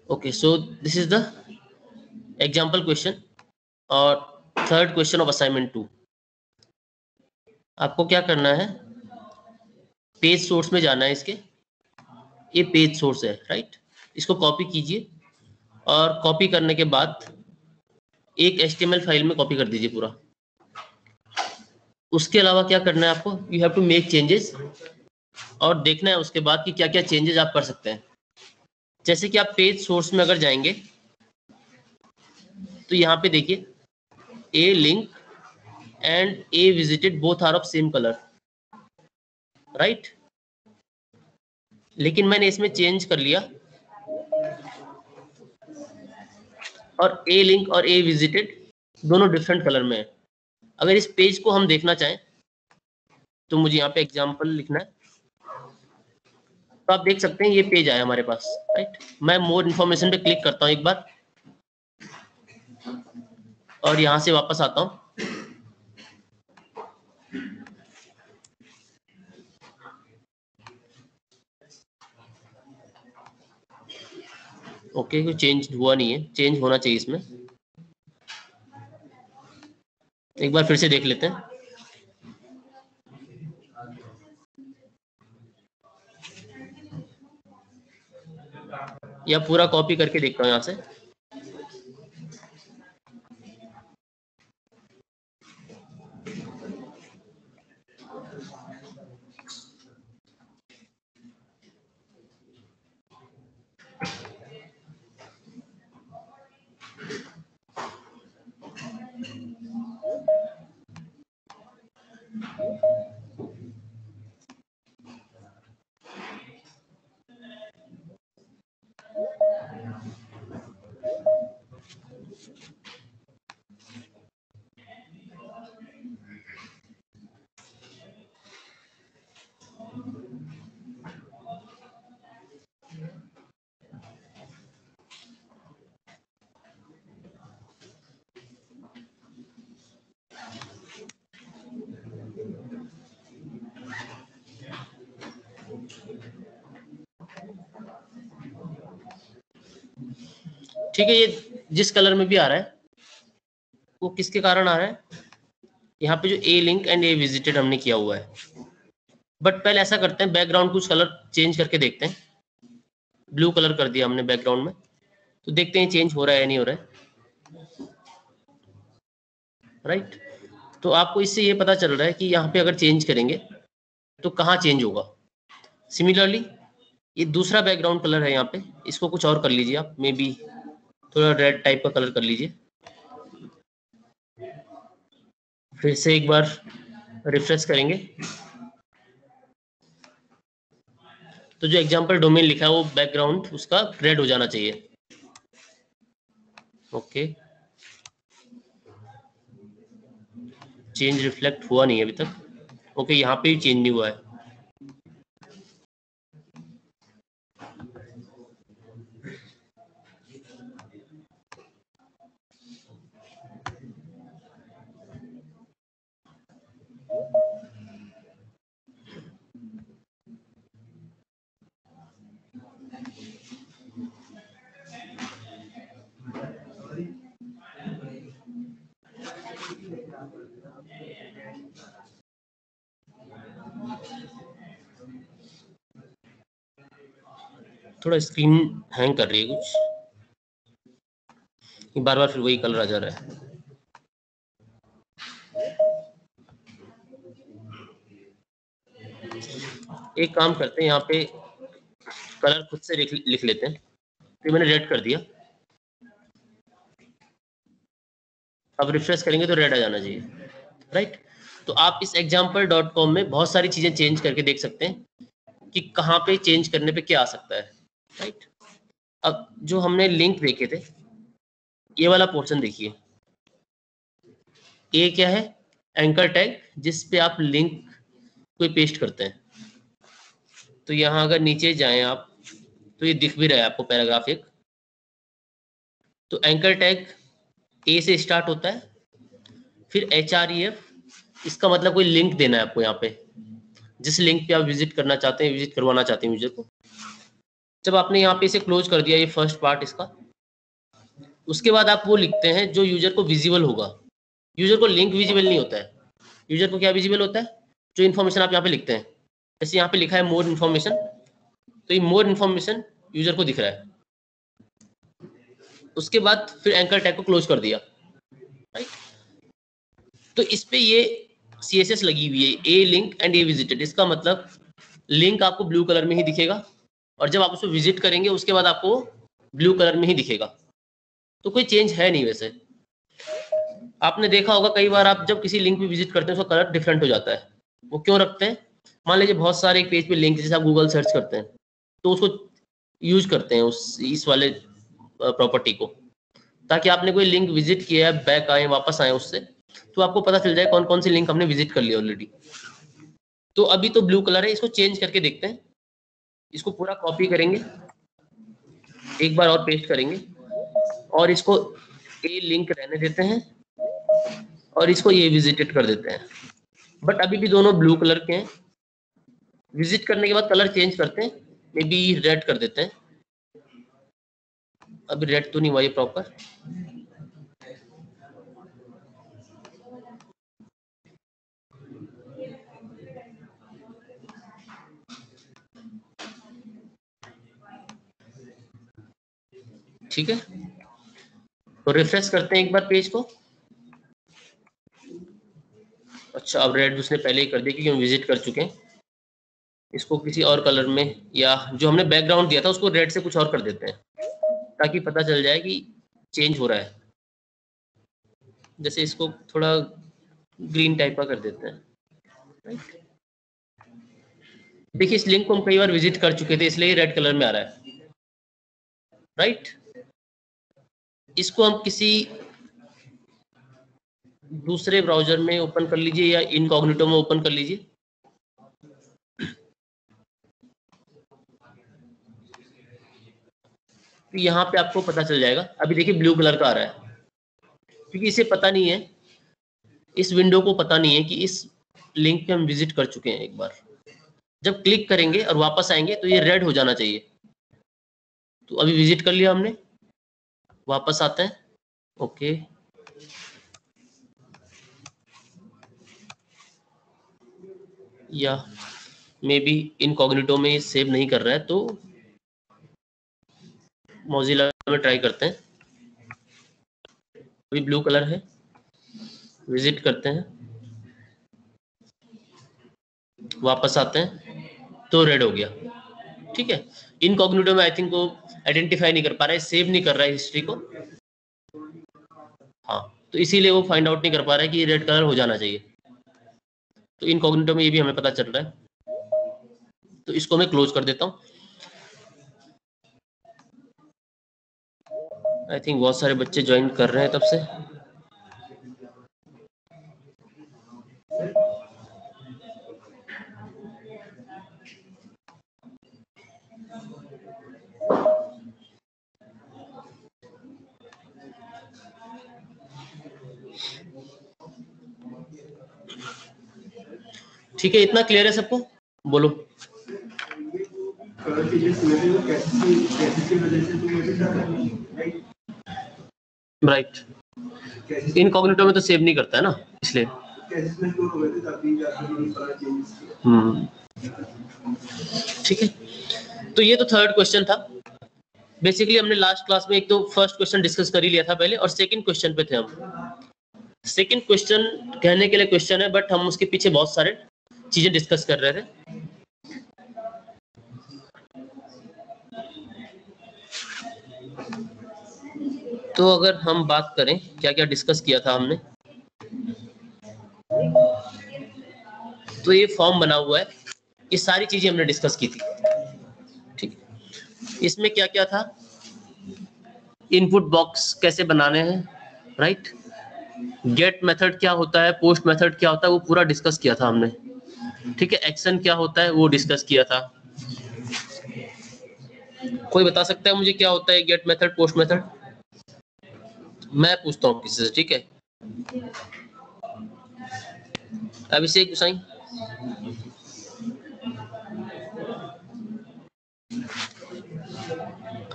Okay, so this is the example question और third question of assignment 2। आपको क्या करना है, पेज सोर्स में जाना है। इसके ये पेज सोर्स है, राइट। इसको कॉपी कीजिए और कॉपी करने के बाद एक HTML फाइल में कॉपी कर दीजिए पूरा। उसके अलावा क्या करना है आपको, you have to make changes और देखना है उसके बाद कि क्या क्या चेंजेस आप कर सकते हैं। जैसे कि आप पेज सोर्स में अगर जाएंगे तो यहाँ पे देखिए a link and a visited both are of same colour, right. लेकिन मैंने इसमें चेंज कर लिया और ए लिंक और ए विजिटेड दोनों डिफरेंट कलर में है। अगर इस पेज को हम देखना चाहें तो मुझे यहाँ पे एग्जांपल लिखना है, तो आप देख सकते हैं ये पेज आया हमारे पास, राइट। मैं मोर इन्फॉर्मेशन पे क्लिक करता हूँ एक बार और यहाँ से वापस आता हूँ। ओके, कोई चेंज हुआ नहीं है, चेंज होना चाहिए इसमें। एक बार फिर से देख लेते हैं। या पूरा कॉपी करके देखता हूँ यहाँ से। ठीक है, ये जिस कलर में भी आ रहा है वो किसके कारण आ रहा है, यहाँ पे जो ए लिंक एंड ए विजिटेड हमने किया हुआ है। बट पहले ऐसा करते हैं, बैकग्राउंड कुछ कलर चेंज करके देखते हैं। ब्लू कलर कर दिया हमने बैकग्राउंड में, तो देखते हैं चेंज हो रहा है या नहीं हो रहा है, राइट। तो आपको इससे ये पता चल रहा है कि यहाँ पे अगर चेंज करेंगे तो कहाँ चेंज होगा। सिमिलरली ये दूसरा बैकग्राउंड कलर है, यहाँ पे इसको कुछ और कर लीजिए आप, मे बी थोड़ा रेड टाइप का कलर कर लीजिए। फिर से एक बार रिफ्रेश करेंगे तो जो एग्जांपल डोमेन लिखा है वो बैकग्राउंड उसका रेड हो जाना चाहिए। ओके, चेंज रिफ्लेक्ट हुआ नहीं है अभी तक। ओके, यहाँ पे भी चेंज नहीं हुआ है। थोड़ा स्क्रीन हैंग कर रही है कुछ, बार बार फिर वही कलर आ जा रहा है। एक काम करते हैं, यहाँ पे कलर खुद से लिख लेते हैं। तो मैंने रेड कर दिया, अब रिफ्रेश करेंगे तो रेड आ जाना चाहिए, राइट। तो आप इस example.com में बहुत सारी चीजें चेंज करके देख सकते हैं कि कहाँ पे चेंज करने पे क्या आ सकता है, राइट। अब जो हमने लिंक देखे थे, ये वाला पोर्शन देखिए। ये क्या है, एंकर टैग, जिस पे आप लिंक कोई पेस्ट करते हैं। तो यहाँ अगर नीचे जाएं आप तो ये दिख भी रहा है आपको पैराग्राफ एक। तो एंकर टैग ए से स्टार्ट होता है, फिर HREF, इसका मतलब कोई लिंक देना है आपको यहाँ पे, जिस लिंक पे आप विजिट करना चाहते हैं, विजिट करवाना चाहते हैं यूजर को। जब आपने यहाँ पे इसे क्लोज कर दिया, ये फर्स्ट पार्ट इसका, उसके बाद आप वो लिखते हैं जो यूजर को विजिबल होगा। यूजर को लिंक विजिबल नहीं होता है, यूजर को क्या विजिबल होता है, जो इन्फॉर्मेशन आप यहाँ पे लिखते हैं। जैसे यहाँ पे लिखा है मोर इन्फॉर्मेशन, तो ये मोर इन्फॉर्मेशन यूजर को दिख रहा है। उसके बाद फिर एंकर टैग को क्लोज कर दिया, राइट। तो इस पे ये CSS लगी हुई है, ए लिंक एंड ए विजिटेड। इसका मतलब लिंक आपको ब्लू कलर में ही दिखेगा, और जब आप उसको विजिट करेंगे उसके बाद आपको ब्लू कलर में ही दिखेगा। तो कोई चेंज है नहीं। वैसे आपने देखा होगा कई बार आप जब किसी लिंक पे विजिट करते हैं उसका कलर डिफरेंट हो जाता है। वो क्यों रखते हैं? मान लीजिए बहुत सारे एक पेज पे लिंक, जैसे आप गूगल सर्च करते हैं तो उसको यूज करते हैं इस वाले प्रॉपर्टी को, ताकि आपने कोई लिंक विजिट किया है, बैक आए वापस आए उससे, तो आपको पता चल जाए कौन कौन सी लिंक हमने विजिट कर लिया ऑलरेडी। तो अभी तो ब्लू कलर है, इसको चेंज करके देखते हैं। इसको पूरा कॉपी करेंगे, एक बार और पेस्ट करेंगे, और इसको ए लिंक रहने देते हैं, और इसको ये विजिटेड कर देते हैं। बट अभी भी दोनों ब्लू कलर के हैं। विजिट करने के बाद कलर चेंज करते हैं, मे बी रेड कर देते हैं। अभी रेड तो नहीं हुआ ये प्रॉपर। ठीक है, तो रिफ्रेश करते हैं एक बार पेज को। अच्छा, अब रेड उसने पहले ही कर दिया क्योंकि हम विजिट कर चुके हैं। इसको किसी और कलर में, या जो हमने बैकग्राउंड दिया था उसको रेड से कुछ और कर देते हैं, ताकि पता चल जाए कि चेंज हो रहा है। जैसे इसको थोड़ा ग्रीन टाइप का कर देते हैं, राइट। देखिए इस लिंक को हम कई बार विजिट कर चुके थे, इसलिए रेड कलर में आ रहा है, राइट। इसको हम किसी दूसरे ब्राउजर में ओपन कर लीजिए, या इनकॉग्निटो में ओपन कर लीजिए। तो यहाँ पे आपको पता चल जाएगा। अभी देखिए ब्लू कलर का आ रहा है, क्योंकि इसे पता नहीं है, इस विंडो को पता नहीं है कि इस लिंक पे हम विजिट कर चुके हैं एक बार। जब क्लिक करेंगे और वापस आएंगे तो ये रेड हो जाना चाहिए। तो अभी विजिट कर लिया हमने, वापस आते हैं, ओके। या मे बी इनकॉग्निटो में ये सेव नहीं कर रहा है, तो मोजिला में ट्राई करते हैं। अभी ब्लू कलर है, विजिट करते हैं, वापस आते हैं तो रेड हो गया। ठीक है, इनकॉग्निटो में आई थिंक वो आइडेंटिफाई नहीं कर पा रहा है, सेव नहीं कर रहा है हिस्ट्री को। हाँ, तो इसीलिए वो फाइंड आउट नहीं कर पा रहा है कि ये रेड कलर हो जाना चाहिए। तो इनकॉग्निटो में ये भी हमें पता चल रहा है। तो इसको मैं क्लोज कर देता हूँ। आई थिंक बहुत सारे बच्चे ज्वाइन कर रहे हैं तब से। ठीक है, इतना क्लियर है सबको? बोलो। राइट, इनकॉग्निटो में तो सेव नहीं करता है ना, इसलिए। ठीक है, तो ये तो थर्ड क्वेश्चन था। बेसिकली हमने लास्ट क्लास में एक तो फर्स्ट क्वेश्चन डिस्कस कर ही लिया था पहले, और सेकंड क्वेश्चन पे थे हम। सेकंड क्वेश्चन कहने के लिए क्वेश्चन है, बट हम उसके पीछे बहुत सारे चीजें डिस्कस कर रहे थे। तो अगर हम बात करें क्या क्या डिस्कस किया था हमने, तो ये फॉर्म बना हुआ है, ये सारी चीजें हमने डिस्कस की थी। ठीक, इसमें क्या क्या था, इनपुट बॉक्स कैसे बनाने हैं, राइट, गेट मेथड क्या होता है, पोस्ट मेथड क्या होता है, वो पूरा डिस्कस किया था हमने। ठीक है, एक्शन क्या होता है वो डिस्कस किया था। कोई बता सकता है मुझे क्या होता है गेट मेथड, पोस्ट मेथड? मैं पूछता हूँ किसी से, ठीक है। अभिषेक गुसाई।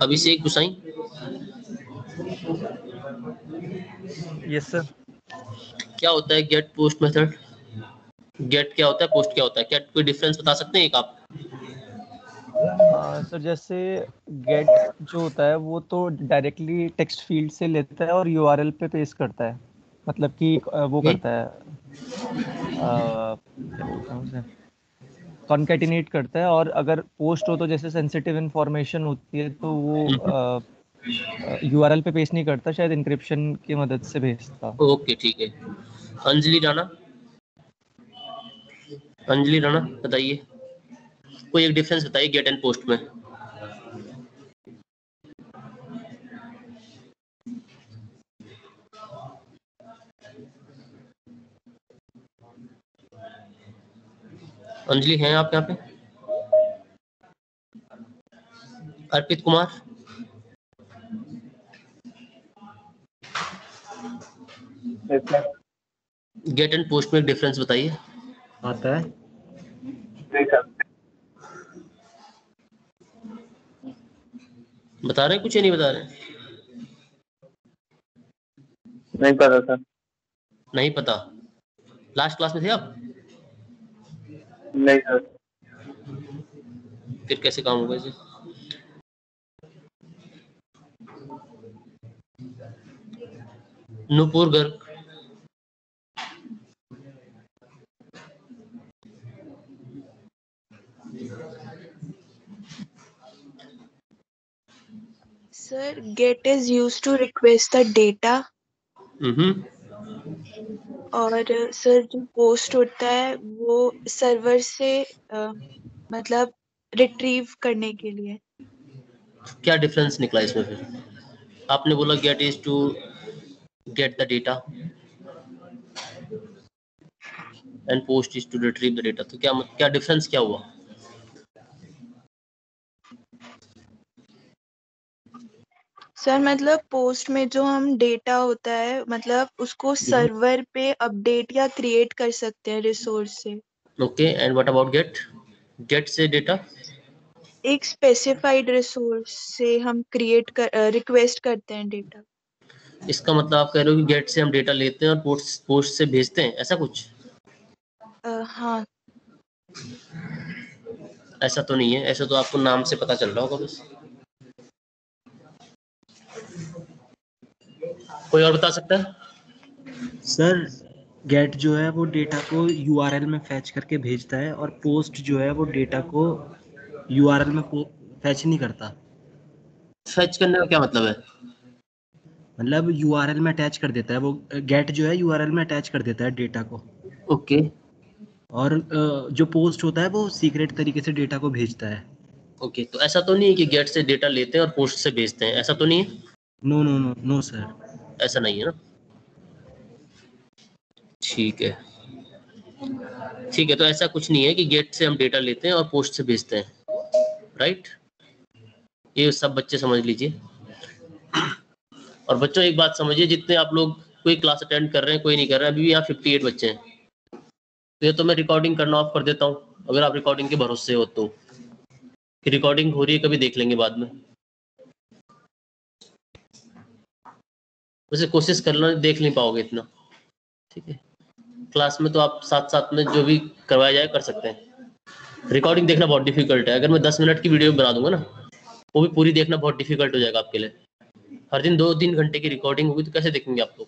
अभिषेक गुसाई। Yes sir. क्या होता है गेट पोस्ट मेथड? गेट क्या होता है, पोस्ट क्या होता है, क्या कोई डिफरेंस बता सकते हैं एक आप? सर जैसे गेट जो होता है वो तो डायरेक्टली टेक्स्ट फील्ड से लेता है और यूआरएल पे पेस्ट करता है, मतलब कि वो ये करता है, क्या बोलते हैं उसे, कॉन्केटिनेट करता है। और अगर पोस्ट हो तो जैसे सेंसिटिव इंफॉर्मेशन होती है तो वो यूआरएल पे पेस्ट नहीं करता, शायद इंक्रिप्शन की मदद से भेजता। ओके ठीक है। अंजलि राणा, अंजलि राणा बताइए, कोई एक डिफरेंस बताइए गेट एंड पोस्ट में। अंजलि हैं आप यहाँ पे? अर्पित कुमार, गेट एंड पोस्ट में एक डिफरेंस बताइए। आता है बता रहे हैं कुछ या नहीं बता रहे हैं? नहीं पता सर। नहीं पता। लास्ट क्लास में थे आप? नहीं सर। फिर कैसे काम होगा इसे? Nupur Garg, Sir, get is used to request the data और सर जो पोस्ट होता है वो सर्वर से मतलब रिट्रीव करने के लिए। क्या डिफरेंस निकला इसमें फिर? आपने बोला get is to get the data and post is to retrieve the data, तो क्या डिफरेंस क्या हुआ? सर मतलब पोस्ट में जो हम डेटा होता है मतलब उसको सर्वर पे अपडेट या क्रिएट कर सकते हैं रिसोर्स से। Okay, and what about get? Get से डेटा एक स्पेसिफाइड रिसोर्स से हम रिक्वेस्ट करते हैं डेटा। इसका मतलब आप कह रहे हो कि गेट से हम डेटा लेते हैं और पोस्ट से भेजते हैं, ऐसा कुछ? हाँ। ऐसा तो नहीं है, ऐसा तो आपको नाम से पता चल रहा होगा बस। कोई और बता सकता है? सर गेट जो है वो डेटा को यूआरएल में फैच करके भेजता है और पोस्ट जो है वो डेटा को यूआरएल में फैच नहीं करता। फैच करने का क्या मतलब है? मतलब यूआरएल में अटैच कर देता है, वो गेट जो है यूआरएल में अटैच कर देता है डेटा को। ओके और जो पोस्ट होता है वो सीक्रेट तरीके से डेटा को भेजता है। ओके, तो ऐसा तो नहीं है कि गेट से डेटा लेते हैं और पोस्ट से भेजते हैं, ऐसा तो नहीं है? No no no no sir, ऐसा नहीं है ना। ठीक है ठीक है, तो ऐसा कुछ नहीं है कि गेट से हम डेटा लेते हैं और पोस्ट से भेजते हैं, राइट? ये सब बच्चे समझ लीजिए। और बच्चों एक बात समझिए, जितने आप लोग कोई क्लास अटेंड कर रहे हैं कोई नहीं कर रहा है, अभी भी यहाँ 58 बच्चे हैं, तो ये तो मैं रिकॉर्डिंग करना ऑफ कर देता हूँ अगर आप रिकॉर्डिंग के भरोसे हो तो, कि रिकॉर्डिंग हो रही है कभी देख लेंगे बाद में। वैसे कोशिश करना, देख नहीं पाओगे इतना, ठीक है? क्लास में तो आप साथ साथ में जो भी करवाया जाए कर सकते हैं, रिकॉर्डिंग देखना बहुत डिफिकल्ट है। अगर मैं 10 मिनट की वीडियो बना दूंगा ना, वो भी पूरी देखना बहुत डिफिकल्ट हो जाएगा आपके लिए। हर दिन 2-3 घंटे की रिकॉर्डिंग होगी तो कैसे देखेंगे आप लोग?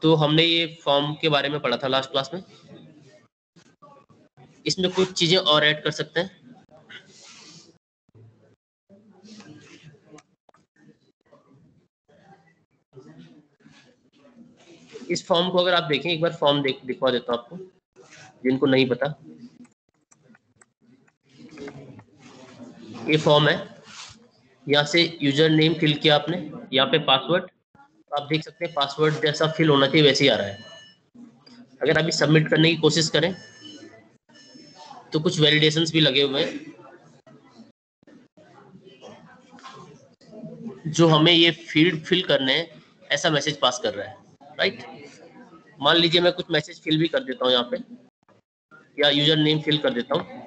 तो हमने ये फॉर्म के बारे में पढ़ा था लास्ट क्लास में। इसमें कुछ चीजें और ऐड कर सकते हैं। इस फॉर्म को अगर आप देखें एक बार, फॉर्म दिखवा देता हूँ आपको जिनको नहीं पता। ये फॉर्म है, यहाँ से यूजर नेम फिल किया आपने, यहाँ पे पासवर्ड, आप देख सकते हैं पासवर्ड जैसा फिल होना चाहिए वैसे ही आ रहा है। अगर अभी सबमिट करने की कोशिश करें तो कुछ वैलिडेशंस भी लगे हुए हैं जो हमें ये फील्ड फिल करने हैं ऐसा मैसेज पास कर रहा है, राइट? मान लीजिए मैं कुछ मैसेज फिल भी कर देता हूँ यहाँ पे, या यूजर नेम फिल कर देता हूँ।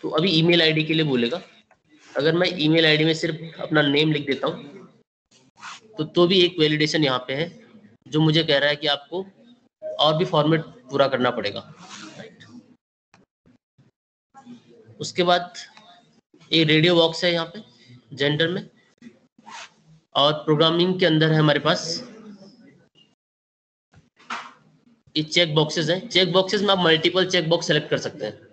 तो अभी ईमेल आईडी के लिए बोलेगा, अगर मैं ईमेल आईडी में सिर्फ अपना नेम लिख देता हूँ तो भी एक वैलिडेशन यहाँ पे है जो मुझे कह रहा है कि आपको और भी फॉर्मेट पूरा करना पड़ेगा। उसके बाद एक रेडियो बॉक्स है यहाँ पे जेंडर में, और प्रोग्रामिंग के अंदर है हमारे पास ये चेक बॉक्सेस हैं। चेक बॉक्सेस में आप मल्टीपल चेक बॉक्स सेलेक्ट कर सकते हैं।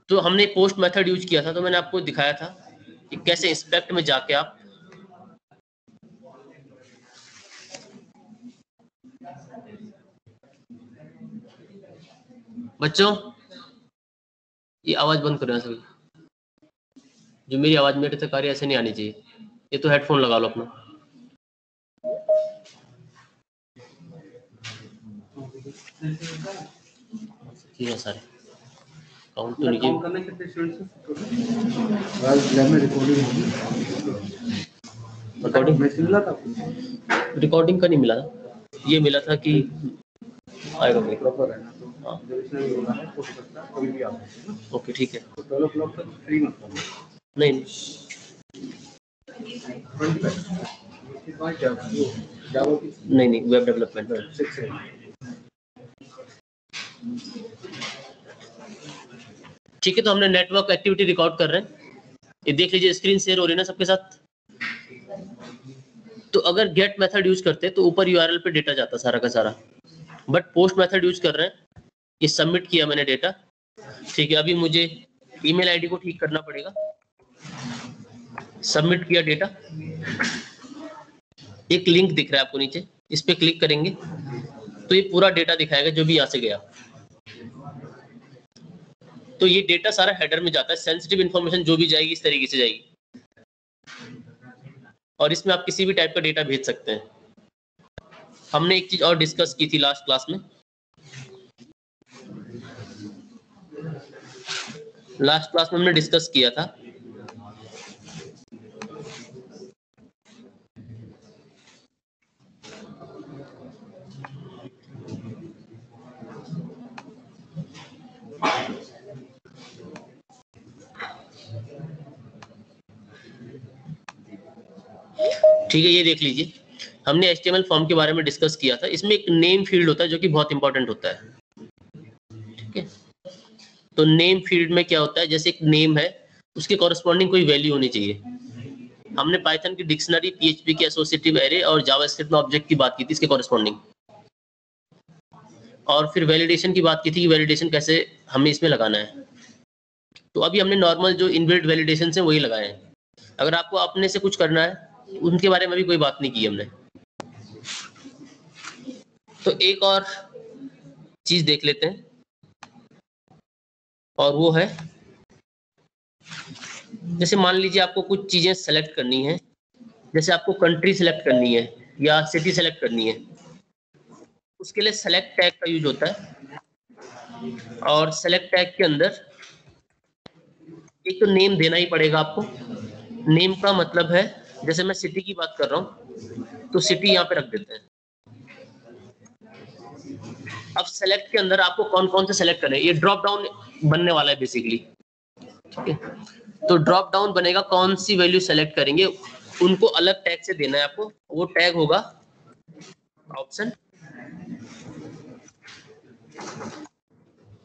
तो हमने पोस्ट मेथड यूज किया था, तो मैंने आपको दिखाया था कि कैसे इंस्पेक्ट में जाके आप बच्चों ये आवाज बंद कर रहे हैं सभी, जो मेरी आवाज मेरे तक आ रही है ऐसे नहीं आनी चाहिए। ये तो हेडफोन लगा लो अपना। ठीक है सारे काउंट तो नहीं करने कितने स्टूडेंट्स हैं? आज लैब में रिकॉर्डिंग होगी। रिकॉर्डिंग में मिला था, रिकॉर्डिंग का नहीं मिला था, ये मिला था कि आएगा प्रॉपर है ना। तो हां जब इसने बोला है हो सकता है कोई भी आ सकता है। ओके ठीक है, तो 12 o'clock तक फ्री मत करना। नहीं नहीं वेब डेवलपमेंट में 6 है। ठीक है, तो हमने नेटवर्क एक्टिविटी रिकॉर्ड कर रहे हैं। ये देख लीजिए स्क्रीन शेयर हो रही है ना सबके साथ। तो अगर गेट मेथड यूज करते तो ऊपर यूआरएल पे डेटा जाता सारा का सारा, बट पोस्ट मेथड यूज कर रहे हैं। ये सबमिट किया मैंने डेटा, ठीक है। अभी मुझे ईमेल आईडी को ठीक करना पड़ेगा। सबमिट किया डेटा, एक लिंक दिख रहा है आपको नीचे, इस पे क्लिक करेंगे तो ये पूरा डेटा दिखाएगा जो भी यहाँ से गया। तो ये डेटा सारा हेडर में जाता है, सेंसिटिव इन्फॉर्मेशन जो भी जाएगी इस तरीके से जाएगी, और इसमें आप किसी भी टाइप का डेटा भेज सकते हैं। हमने एक चीज और डिस्कस की थी लास्ट क्लास में। लास्ट क्लास में हमने डिस्कस किया था ठीक है। ये देख लीजिए, हमने HTML फॉर्म के बारे में डिस्कस किया था। इसमें एक नेम फील्ड होता है जो कि बहुत इंपॉर्टेंट होता है, ठीक है। तो नेम फील्ड में क्या होता है, जैसे एक नेम है उसके कॉरेस्पॉन्डिंग कोई वैल्यू होनी चाहिए। हमने पाइथन की डिक्शनरी, PHP की एसोसिएटिव एरे और जावास्क्रिप्ट में ऑब्जेक्ट की बात की थी इसके कॉरेस्पॉन्डिंग, और फिर वैलिडेशन की बात की थी कि वैलिडेशन कैसे हमें इसमें लगाना है। तो अभी हमने नॉर्मल जो इनबिल्ट वैलिडेशन है वही लगाए हैं। अगर आपको अपने से कुछ करना है उनके बारे में भी कोई बात नहीं की हमने। तो एक और चीज देख लेते हैं, और वो है जैसे मान लीजिए आपको कुछ चीजें सेलेक्ट करनी है, जैसे आपको कंट्री सेलेक्ट करनी है या सिटी सेलेक्ट करनी है, उसके लिए सेलेक्ट टैग का यूज होता है। और सेलेक्ट टैग के अंदर एक तो नेम देना ही पड़ेगा आपको। नेम का मतलब है, जैसे मैं सिटी की बात कर रहा हूँ तो सिटी यहाँ पे रख देते हैं। अब सेलेक्ट के अंदर आपको कौन कौन से सेलेक्ट करें, ये ड्रॉप डाउन बनने वाला है बेसिकली, ठीक है। तो ड्रॉप डाउन बनेगा, कौन सी वैल्यू सेलेक्ट करेंगे उनको अलग टैग से देना है आपको। वो टैग होगा ऑप्शन।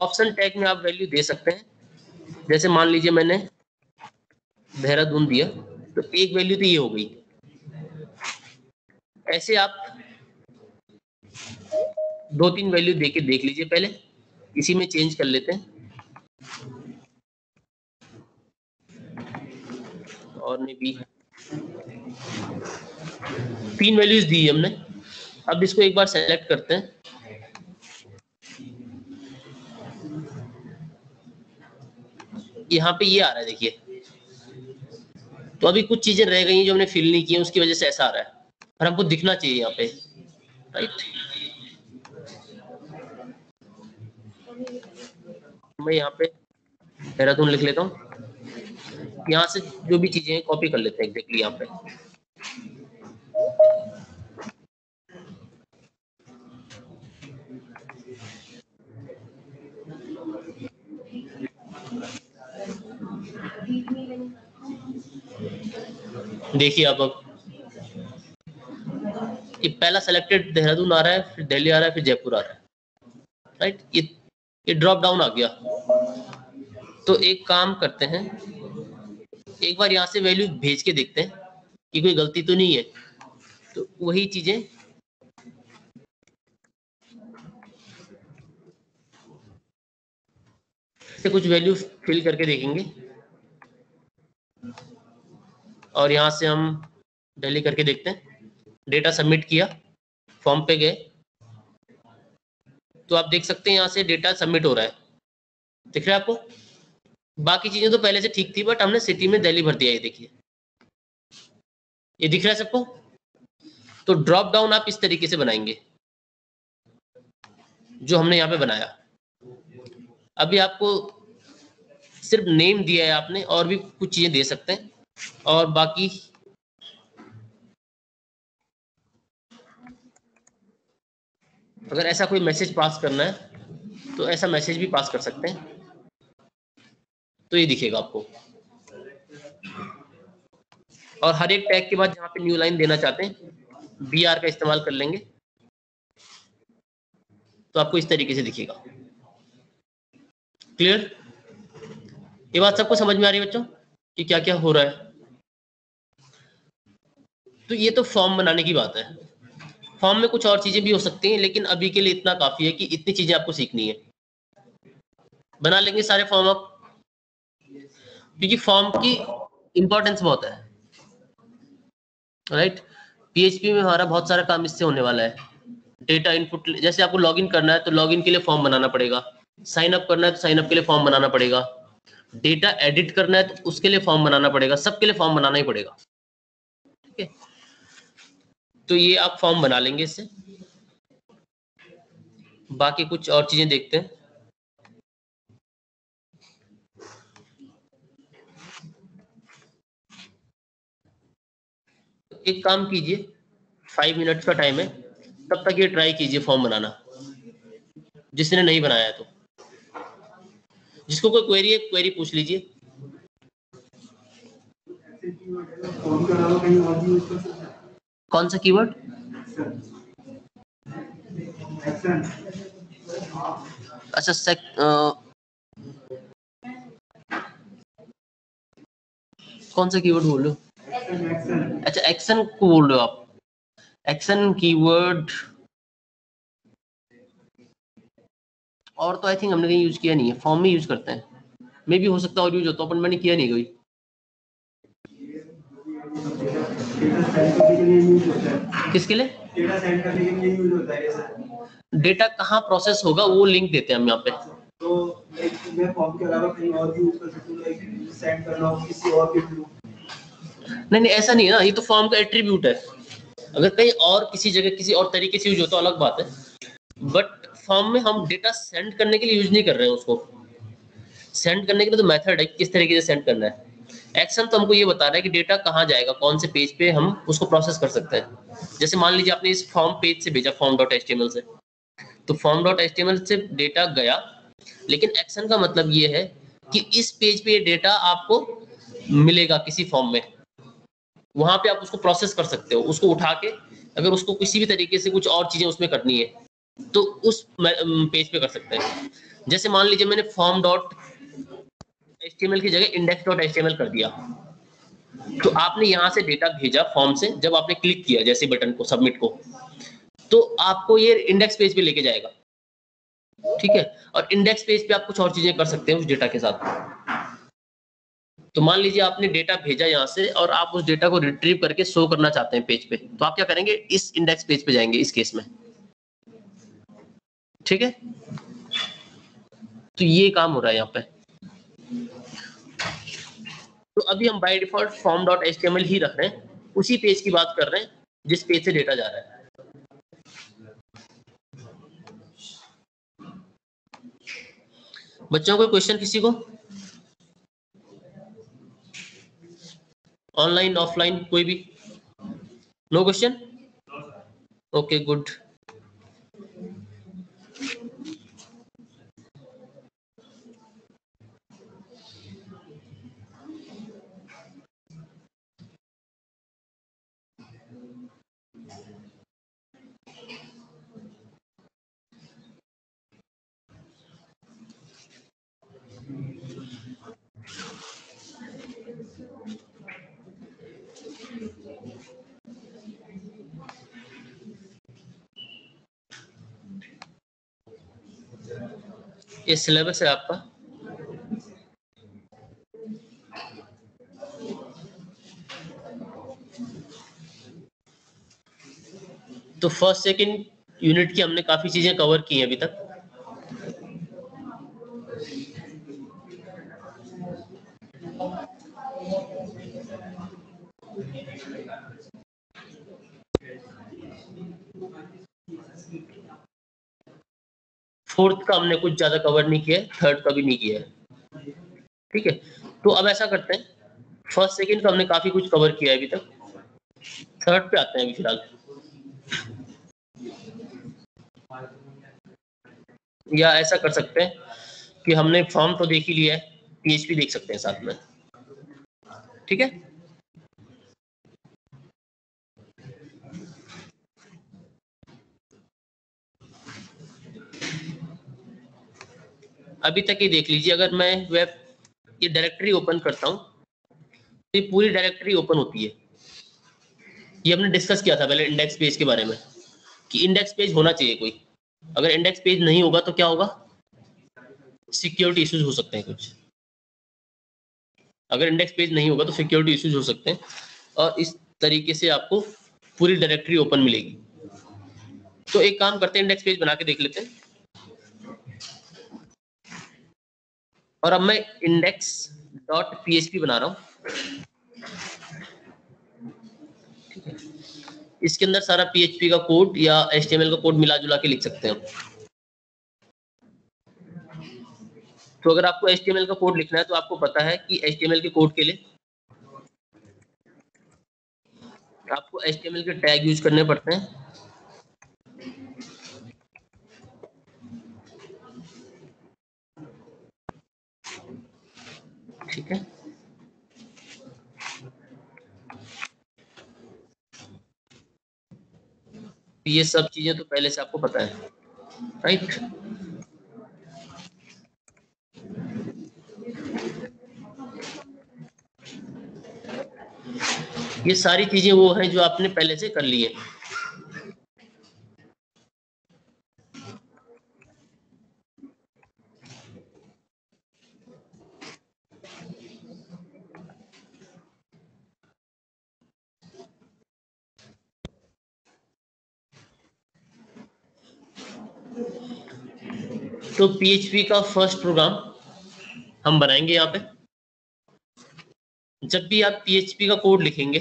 ऑप्शन टैग में आप वैल्यू दे सकते हैं, जैसे मान लीजिए मैंने देहरादून दिया तो एक वैल्यू तो ये हो गई। ऐसे आप 2-3 वैल्यू देके देख लीजिए, पहले इसी में चेंज कर लेते हैं। और ने भी 3 वैल्यूज दी हमने। अब इसको एक बार सेलेक्ट करते हैं। यहाँ पे ये आ रहा है देखिए। तो अभी कुछ चीजें रह गई हैं जो हमने फिल नहीं की है, उसकी वजह से ऐसा आ रहा है, और हमको दिखना चाहिए यहाँ पे, राइट। मैं यहाँ पे देहरादून लिख लेता हूँ। यहाँ से जो भी चीजें हैं कॉपी कर लेते हैं एग्जैक्टली यहाँ पे। देखिए अब ये पहला सेलेक्टेड देहरादून आ रहा है, फिर दिल्ली आ रहा है, फिर जयपुर आ रहा है, राइट। ये ड्रॉप डाउन आ गया। तो एक काम करते हैं, एक बार यहाँ से वैल्यू भेज के देखते हैं कि कोई गलती तो नहीं है। तो वही चीजें से कुछ वैल्यू फिल करके देखेंगे, और यहाँ से हम दिल्ली करके देखते हैं। डेटा सबमिट किया, फॉर्म पे गए, तो आप देख सकते हैं यहाँ से डेटा सबमिट हो रहा है, दिख रहा है आपको। बाकी चीजें तो पहले से ठीक थी, बट हमने सिटी में दिल्ली भर दिया। ये देखिए, ये दिख रहा है सबको। तो ड्रॉप डाउन आप इस तरीके से बनाएंगे जो हमने यहाँ पे बनाया। अभी आपको सिर्फ नेम दिया है आपने, और भी कुछ चीजें दे सकते हैं, और बाकी अगर ऐसा कोई मैसेज पास करना है तो ऐसा मैसेज भी पास कर सकते हैं। तो ये दिखेगा आपको, और हर एक टैग के बाद जहाँ पे न्यू लाइन देना चाहते हैं BR का इस्तेमाल कर लेंगे, तो आपको इस तरीके से दिखेगा। क्लियर? ये बात सबको समझ में आ रही है बच्चों कि क्या क्या हो रहा है? तो ये तो फॉर्म बनाने की बात है। फॉर्म में कुछ और चीजें भी हो सकती हैं, लेकिन अभी के लिए इतना काफी है कि इतनी चीजें आपको सीखनी है। बना लेंगे सारे फॉर्म आप, क्योंकि फॉर्म की इंपॉर्टेंस बहुत है, राइट। PHP में हमारा बहुत सारा काम इससे होने वाला है। डेटा इनपुट, जैसे आपको लॉगिन करना है तो लॉगिन के लिए फॉर्म बनाना पड़ेगा, साइन अप करना है तो साइन अप के लिए फॉर्म बनाना पड़ेगा, डेटा एडिट करना है तो उसके लिए फॉर्म बनाना पड़ेगा, सबके लिए फॉर्म बनाना ही पड़ेगा, ठीक है। तो ये आप फॉर्म बना लेंगे इससे। बाकी कुछ और चीजें देखते हैं। एक काम कीजिए, 5 मिनट्स का टाइम है, तब तक ये ट्राई कीजिए फॉर्म बनाना, जिसने नहीं बनाया है तो। जिसको कोई क्वेरी है, क्वेरी पूछ लीजिए। कौन सा कीवर्ड? अच्छा, कौन सा कीवर्ड बोल रहे हो? अच्छा, एक्शन को बोल रहे हो आप। एक्शन कीवर्ड और तो आई थिंक हमने कहीं यूज किया नहीं है, फॉर्म में यूज करते हैं। मे भी हो सकता है और यूज होता, अपन मैंने किया नहीं कोई। किसके लिए? डेटा सेंड करने के लिए यूज होता है। डेटा कहाँ प्रोसेस होगा वो लिंक देते हैं हम यहाँ पे। तो मैं फॉर्म के अलावा कहीं और भी यूज कर सकता हूं, लाइक सेंड करना हो किसी और के थ्रू? नहीं, ऐसा नहीं है ना, ये तो फॉर्म का एट्रीब्यूट है। अगर कहीं और किसी जगह किसी और तरीके से यूज हो तो अलग बात है, बट फॉर्म में हम डेटा सेंड करने के लिए यूज नहीं कर रहे हैं उसको। सेंड करने के लिए तो मेथड है, किस तरीके से सेंड करना है। एक्शन तो हमको ये बता रहा है कि डेटा कहाँ जाएगा, कौन से पेज पे हम उसको प्रोसेस कर सकते हैं। जैसे मान लीजिए आपने इस फॉर्म पेज से भेजा form.html से, तो form.html से डेटा गया, लेकिन एक्शन का मतलब ये है कि इस पेज पे ये डेटा आपको मिलेगा किसी फॉर्म में, वहां पे आप उसको प्रोसेस कर सकते हो। उसको उठा के अगर उसको किसी भी तरीके से कुछ और चीजें उसमें करनी है तो उस पेज पे कर सकते हैं। जैसे मान लीजिए मैंने form.html की जगह index.html कर दिया, तो आपने यहाँ से डेटा भेजा फॉर्म से, जब आपने क्लिक किया जैसे बटन को, सबमिट को, तो आपको ये इंडेक्स पेज पे लेके जाएगा, ठीक है। और इंडेक्स पेज पे आप कुछ और चीजें कर सकते हैं उस डेटा के साथ। तो मान लीजिए आपने डेटा भेजा यहाँ से और आप उस डेटा को रिट्रीव करके शो करना चाहते हैं पेज पे, तो आप क्या करेंगे, इस इंडेक्स पेज पे जाएंगे इस केस में, ठीक है। तो ये काम हो रहा है यहाँ पे। तो अभी हम बाय डिफॉल्ट form.html ही रख रहे हैं, उसी पेज की बात कर रहे हैं जिस पेज से डेटा जा रहा है। बच्चों को क्वेश्चन किसी को? ऑनलाइन ऑफलाइन कोई भी? No question? Okay, good. ये सिलेबस है आपका। तो फर्स्ट सेकंड यूनिट की हमने काफी चीजें कवर की हैं अभी तक। फोर्थ का हमने कुछ ज्यादा कवर नहीं किया है, थर्ड का भी नहीं किया है, ठीक है। तो अब ऐसा करते हैं, फर्स्ट सेकंड का हमने काफी कुछ कवर किया है अभी तक, थर्ड पे आते हैं अभी फिलहाल। या ऐसा कर सकते हैं कि हमने फॉर्म तो देख ही लिया है, पीएचपी देख सकते हैं साथ में, ठीक है। अभी तक ये देख लीजिए, अगर मैं वेब ये डायरेक्टरी ओपन करता हूँ तो ये पूरी डायरेक्टरी ओपन होती है। ये हमने डिस्कस किया था पहले इंडेक्स पेज के बारे में कि इंडेक्स पेज होना चाहिए कोई, अगर इंडेक्स पेज नहीं होगा तो क्या होगा, सिक्योरिटी इश्यूज हो सकते हैं कुछ। अगर इंडेक्स पेज नहीं होगा तो सिक्योरिटी इश्यूज हो सकते हैं, और इस तरीके से आपको पूरी डायरेक्टरी ओपन मिलेगी। तो एक काम करते हैं, इंडेक्स पेज बना के देख लेते हैं। और अब मैं index.php बना रहा हूँ, ठीक है। इसके अंदर सारा PHP का कोड या HTML का कोड मिला जुला के लिख सकते हैं हम। तो अगर आपको HTML का कोड लिखना है तो आपको पता है कि HTML के कोड के लिए आपको HTML के टैग यूज करने पड़ते हैं, ठीक है। ये सब चीजें तो पहले से आपको पता है, राइट। ये सारी चीजें वो हैं जो आपने पहले से कर ली है। तो PHP का फर्स्ट प्रोग्राम हम बनाएंगे यहाँ पे। जब भी आप PHP का कोड लिखेंगे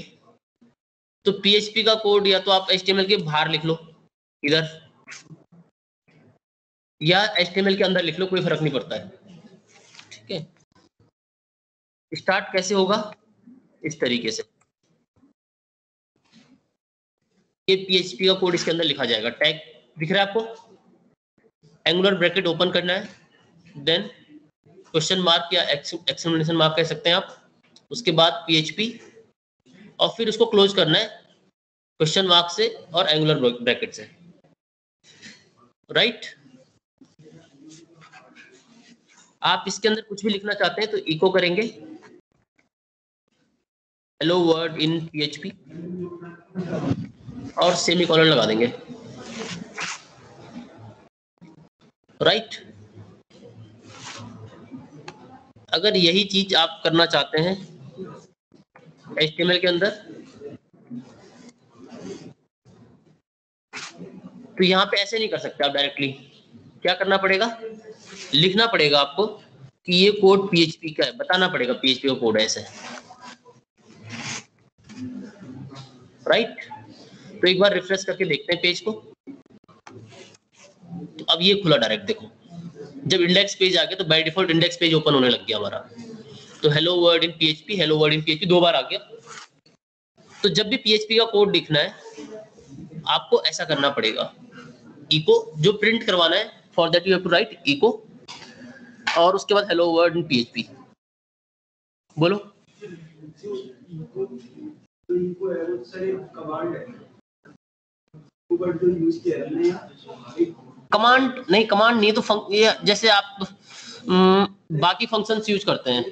तो PHP का कोड या तो आप HTML के बाहर लिख लो इधर, या HTML के अंदर लिख लो, कोई फर्क नहीं पड़ता है, ठीक है। स्टार्ट कैसे होगा, इस तरीके से ये PHP का कोड इसके अंदर लिखा जाएगा। टैग दिख रहा है आपको, एंगुलर ब्रैकेट ओपन करना है, देन क्वेश्चन मार्क या एक्सक्लेमेशन मार्क कह सकते हैं आप, उसके बाद PHP, और फिर उसको क्लोज करना है क्वेश्चन मार्क से और एंगुलर ब्रैकेट से, राइट। आप इसके अंदर कुछ भी लिखना चाहते हैं तो इको करेंगे हेलो वर्ड इन PHP और सेमीकोलन लगा देंगे, राइट। अगर यही चीज आप करना चाहते हैं HTML के अंदर तो यहाँ पे ऐसे नहीं कर सकते आप डायरेक्टली। क्या करना पड़ेगा, लिखना पड़ेगा आपको कि ये कोड PHP का है, बताना पड़ेगा PHP का कोड है ऐसे, राइट। तो एक बार रिफ्रेश करके देखते हैं पेज को। तो अब ये खुला डायरेक्ट, देखो जब इंडेक्स पेज आ गया तो by default index page open होने लग गया हमारा। तो hello word in PHP, hello word in PHP 2 बार आ गया। तो जब भी PHP का कोड लिखना है आपको ऐसा करना पड़ेगा, इको जो प्रिंट करवाना है, for that you have to write echo, और उसके बाद हेलो वर्ड इन PHP। बोलो। कमांड नहीं, कमांड नहीं तो ये जैसे आप बाकी फंक्शंस यूज करते हैं,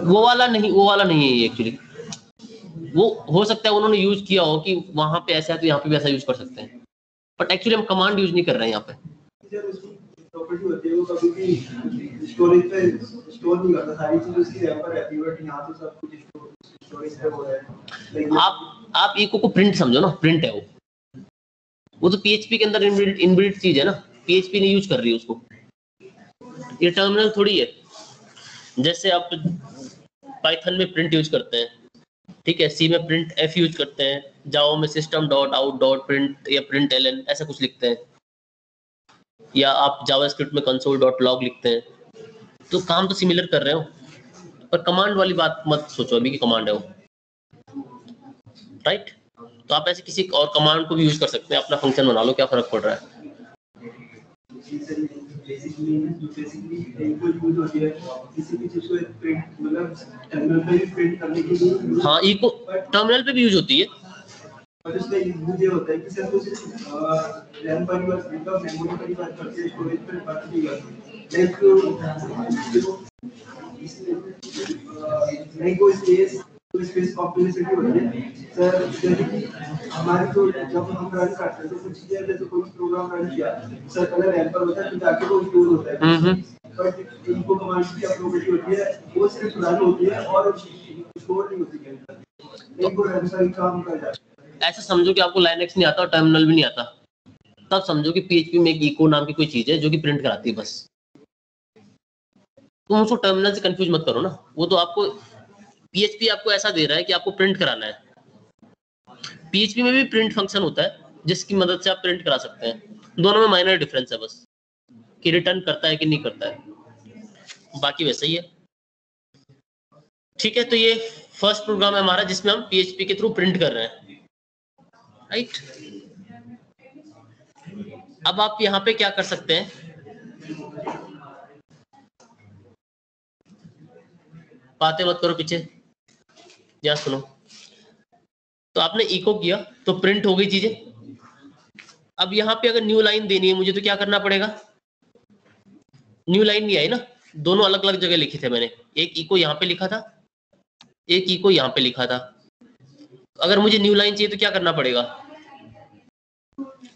वो वाला नहीं है एक्चुअली। वो हो सकता है उन्होंने यूज किया हो कि वहां पे ऐसा है तो यहाँ पे भी ऐसा यूज कर सकते हैं, बट एक्चुअली हम कमांड यूज नहीं कर रहे हैं यहाँ पे। प्रॉपर्टी होती है वो कभी भी स्टोरेज पे स्टोर नहीं करता, सारी चीजें उसकी रैम पर रहती है, बट यहाँ तो सब कुछ स्टोरेज पे हो रहा है। आप इको को प्रिंट समझो ना, प्रिंट है वो तो पीएचपी के अंदर इनबिल्ट चीज है ना, पीएचपी नहीं यूज कर रही है उसको, ये टर्मिनल थोड़ी है। जैसे आप पाइथन में प्रिंट यूज करते हैं, ठीक है, सी में प्रिंट एफ यूज करते हैं, जावा में system dot out dot print या प्रिंट एलन ऐसा कुछ लिखते हैं, या आप जावास्क्रिप्ट में कंसोल डॉट लॉग लिखते हैं, तो काम तो सिमिलर कर रहे हो, पर कमांड वाली बात मत सोचो अभी कि कमांड है वो, राइट। तो आप ऐसे किसी और कमांड को भी यूज कर सकते हैं, अपना फंक्शन बना लो, क्या फर्क पड़ रहा है। हाँ, इको टर्मिनल पे भी यूज होती है। पर उसका यूज ये होता है कि सर कुछ रैम पर मेमोरी पर बात करते हैं, स्टोरेज पर बात नहीं करते। लाइक वो स्पेस कॉम्प्लेक्सिटी होती है सर, जैसे कि हमारी तो जब हम रन करते हैं तो कुछ चीजें जैसे कोई प्रोग्राम रन किया सर, पहले रैम पर होता है, फिर जाके वो स्टोर होता है। बट इनको कमांड की प्रॉपर्टी होती है, वो सिर्फ रन होती है और स्टोर नहीं होती है, इनको रैम पर काम कर जाता है। ऐसा समझो कि आपको लाइनक्स नहीं आता और टर्मिनल भी नहीं आता, तब समझो कि पीएचपी में एक इको नाम की कोई चीज है जो कि प्रिंट कराती है बस। तुम उसको टर्मिनल से कंफ्यूज मत करो ना, वो तो आपको पीएचपी आपको ऐसा दे रहा है कि आपको प्रिंट कराना है। पीएचपी में भी प्रिंट फंक्शन होता है जिसकी मदद से आप प्रिंट करा सकते हैं, दोनों में माइनर डिफरेंस है बस कि रिटर्न करता है कि नहीं करता है, बाकी वैसा ही है। ठीक है, तो ये फर्स्ट प्रोग्राम है हमारा जिसमें हम पीएचपी के थ्रू प्रिंट कर रहे हैं, राइट। अब आप यहाँ पे क्या कर सकते हैं, बातें मत करो पीछे, या सुनो। तो आपने इको किया तो प्रिंट हो गई चीजें। अब यहाँ पे अगर न्यू लाइन देनी है मुझे तो क्या करना पड़ेगा, न्यू लाइन नहीं आई ना, दोनों अलग अलग जगह लिखे थे मैंने, एक इको यहाँ पे लिखा था, एक इको यहाँ पे लिखा था। अगर मुझे न्यू लाइन चाहिए तो क्या करना पड़ेगा,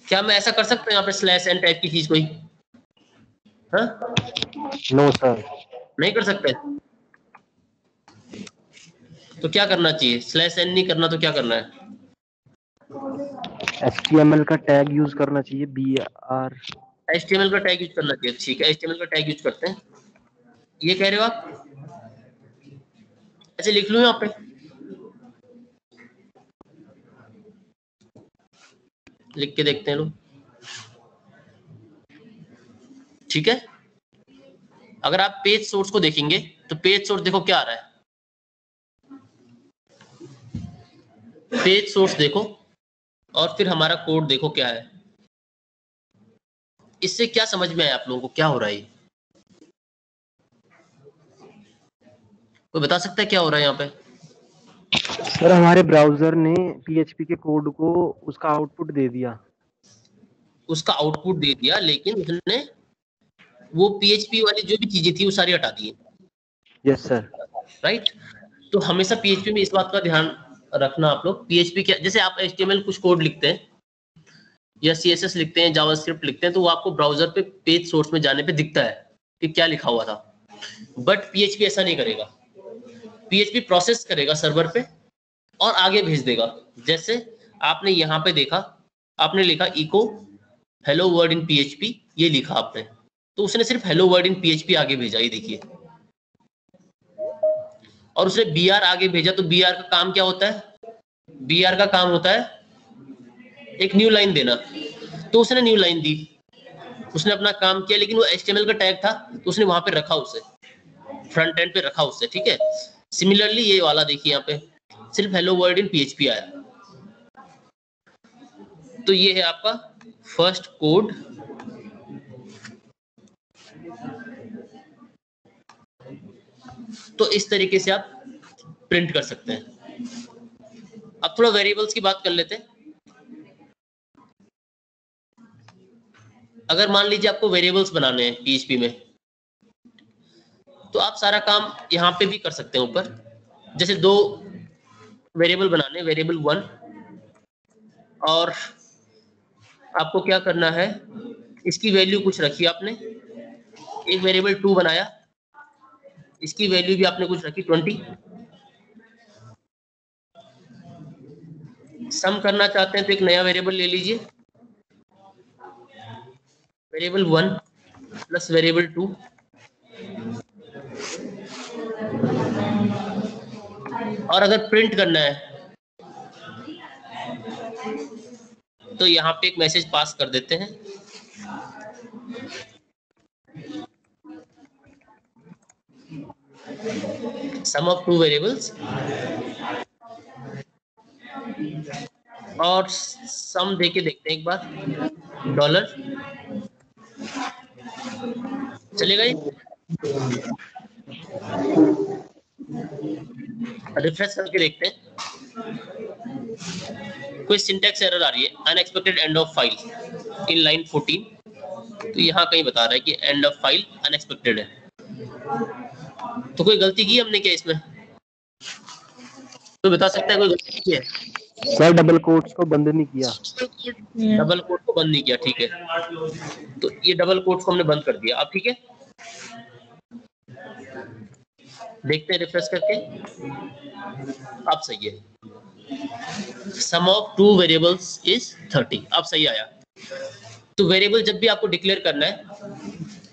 क्या मैं ऐसा कर सकता हूँ यहाँ पे स्लैश एन टाइप की चीज कोई, हाँ? नो सर, नहीं कर सकते। तो क्या करना चाहिए, स्लैश एन नहीं करना तो क्या करना है, HTML का टैग यूज करना चाहिए, BR। HTML का टैग यूज करना चाहिए, ठीक है, HTML का टैग यूज करते हैं। ये कह रहे हो आप, ऐसे लिख लूं यहाँ पे, लिख के देखते हैं लोग, ठीक है। अगर आप पेज सोर्स को देखेंगे तो पेज सोर्स देखो क्या आ रहा है, पेज सोर्स देखो और फिर हमारा कोड देखो क्या है। इससे क्या समझ में आया आप लोगों को, क्या हो रहा है, कोई बता सकता है क्या हो रहा है यहाँ पे? सर हमारे ब्राउजर ने PHP के कोड को उसका आउटपुट दे दिया, उसका आउटपुट दे दिया, लेकिन उसने वो PHP वाली जो भी चीजें थी वो सारी हटा दी। Yes sir, right. तो हमेशा PHP में इस बात का ध्यान रखना आप लोग, PHP क्या, जैसे आप HTML कुछ कोड लिखते हैं या CSS लिखते हैं, जावास्क्रिप्ट लिखते हैं, तो वो आपको ब्राउजर पे पेज सोर्स में जाने पे दिखता है कि क्या लिखा हुआ था, बट PHP ऐसा नहीं करेगा। PHP प्रोसेस करेगा सर्वर पे और आगे भेज देगा। जैसे आपने यहाँ पे देखा, आपने लिखा echo hello word in PHP, ये लिखा आपने, तो उसने सिर्फ हेलो वर्ड इन PHP आगे भेजा, ये देखिए, और उसने BR आगे भेजा। तो BR का काम क्या होता है, BR का काम होता है एक न्यू लाइन देना, तो उसने न्यू लाइन दी, उसने अपना काम किया, लेकिन वो HTML का टैग था तो उसने वहां पे रखा, उसे फ्रंट एंड पे रखा उससे, ठीक है। सिमिलरली ये वाला देखिए, यहाँ पे सिर्फ हेलो वर्ड इन PHP आया। तो ये है आपका फर्स्ट कोड, तो इस तरीके से आप प्रिंट कर सकते हैं। अब थोड़ा वेरिएबल्स की बात कर लेते हैं। अगर मान लीजिए आपको वेरिएबल्स बनाने हैं PHP में, तो आप सारा काम यहाँ पे भी कर सकते हैं ऊपर। जैसे 2 वेरिएबल बनाने, वेरिएबल 1, और आपको क्या करना है, इसकी वैल्यू कुछ रखी आपने, एक वेरिएबल 2 बनाया, इसकी वैल्यू भी आपने कुछ रखी 20। सम करना चाहते हैं तो एक नया वेरिएबल ले लीजिए, वेरिएबल 1 प्लस वेरिएबल 2, और अगर प्रिंट करना है तो यहाँ पे एक मैसेज पास कर देते हैं, सम ऑफ 2 वेरिएबल्स, और सम देके देखते हैं एक बार, डॉलर, चलेगा ये? रिफ्रेश करके देखते हैं, कोई सिंटैक्स एरर आ रही है, unexpected end of file in line 14। तो यहाँ कहीं बता रहा है कि एंड ऑफ फाइल अनएक्सपेक्टेड है, तो कोई गलती की हमने क्या इसमें? तो बता सकता है कोई गलती की है? सर डबल कोट्स को बंद नहीं किया। डबल कोट को बंद नहीं किया, ठीक है। तो ये डबल कोट्स को हमने बंद कर दिया, अब ठीक है। देखते हैं रिफ्रेश करके, अब सही है। सम ऑफ 2 वेरिएबल्स इज 30, अब सही आया। तो वेरिएबल जब भी आपको डिक्लेयर करना है,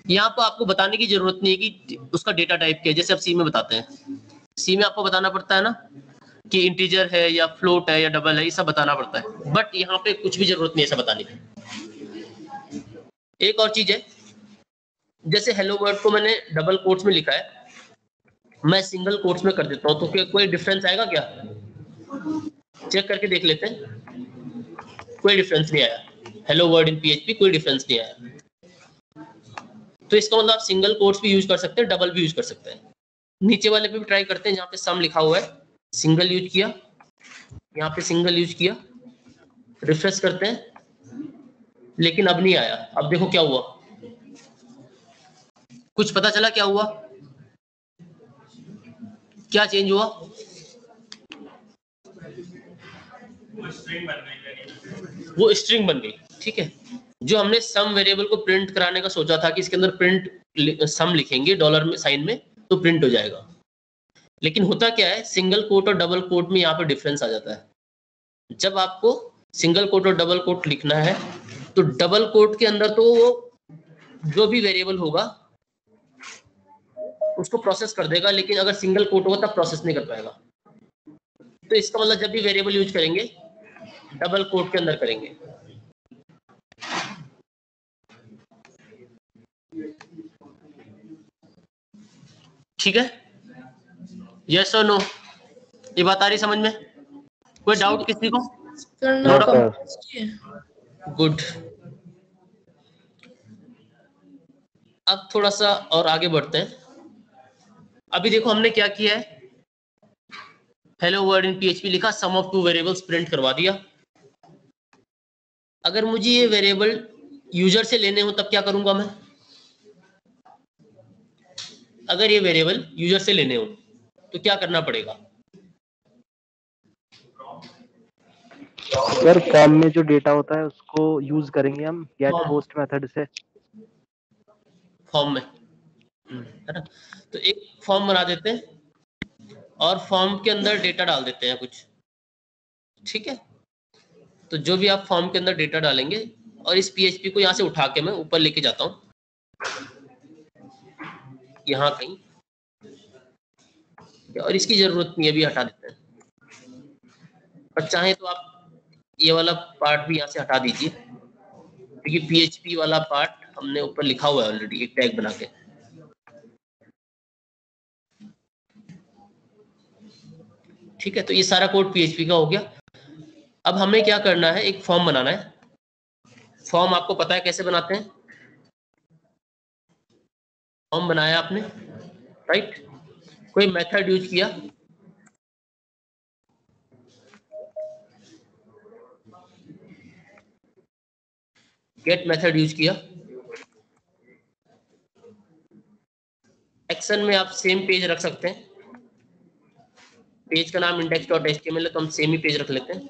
यहाँ पर आपको बताने की जरूरत नहीं है कि उसका डेटा टाइप क्या है, जैसे आप सी में बताते हैं। सी में आपको बताना पड़ता है ना कि इंटीजर है या फ्लोट है या डबल है, ये सब बताना पड़ता है, बट यहाँ पे कुछ भी जरूरत नहीं है ऐसा बताने की। एक और चीज है, जैसे हेलो वर्ड को मैंने डबल कोट्स में लिखा है, मैं सिंगल कोट्स में कर देता हूँ, तो क्या कोई डिफरेंस आएगा क्या? चेक करके देख लेते हैं, कोई डिफरेंस नहीं आया। हेलो वर्ड इन PHP कोई डिफरेंस नहीं आया। तो इसका मतलब आप सिंगल कोट्स भी यूज कर सकते हैं, डबल भी यूज कर सकते हैं। नीचे वाले पे भी ट्राई करते हैं, जहाँ पे सम लिखा हुआ है, सिंगल यूज किया, यहाँ पे सिंगल यूज किया, रिफ्रेश करते हैं, लेकिन अब नहीं आया। अब देखो क्या हुआ, कुछ पता चला क्या हुआ, क्या चेंज हुआ? वो स्ट्रिंग बन गई, ठीक है। जो हमने सम वेरिएबल को प्रिंट कराने का सोचा था कि इसके अंदर प्रिंट सम लिखेंगे डॉलर में साइन में तो प्रिंट हो जाएगा, लेकिन होता क्या है, सिंगल कोट और डबल कोट में यहाँ पे डिफरेंस आ जाता है। जब आपको सिंगल कोट और डबल कोट लिखना है तो डबल कोट के अंदर तो वो जो भी वेरिएबल होगा उसको प्रोसेस कर देगा, लेकिन अगर सिंगल कोट होगा तब प्रोसेस नहीं कर पाएगा। तो इसका मतलब जब भी वेरिएबल यूज करेंगे डबल कोट के अंदर करेंगे। ठीक है, यस और नो, ये बात आ रही समझ में? कोई डाउट किसी को? गुड। अब थोड़ा सा और आगे बढ़ते हैं। अभी देखो हमने क्या किया है, हेलो वर्ड इन PHP लिखा, सम ऑफ 2 वेरिएबल्स प्रिंट करवा दिया। अगर मुझे ये वेरिएबल यूजर से लेने हो तब क्या करूंगा मैं? अगर ये वेरिएबल यूजर से लेने हो तो क्या करना पड़ेगा? सर फॉर्म में जो डेटा होता है उसको यूज करेंगे हम गेट पोस्ट मेथड से, फॉर्म में, है ना। तो एक फॉर्म बना देते हैं और फॉर्म के अंदर डेटा डाल देते हैं कुछ, ठीक है। तो जो भी आप फॉर्म के अंदर डेटा डालेंगे, और इस PHP को यहाँ से उठा के मैं ऊपर लेके जाता हूँ, यहाँ कहीं, और इसकी जरूरत नहीं है, अभी हटा देते हैं। और चाहे तो आप ये वाला पार्ट भी यहाँ से हटा दीजिए, क्योंकि PHP वाला पार्ट हमने ऊपर लिखा हुआ है ऑलरेडी एक टैग बना के। ठीक है, तो ये सारा कोड PHP का हो गया। अब हमें क्या करना है, एक फॉर्म बनाना है। फॉर्म आपको पता है कैसे बनाते हैं? फॉर्म बनाया आपने, राइट, कोई मेथड यूज किया, गेट मेथड यूज किया, सेक्शन में आप सेम पेज रख सकते हैं। पेज का नाम index.html है तो हम सेम ही पेज रख लेते हैं।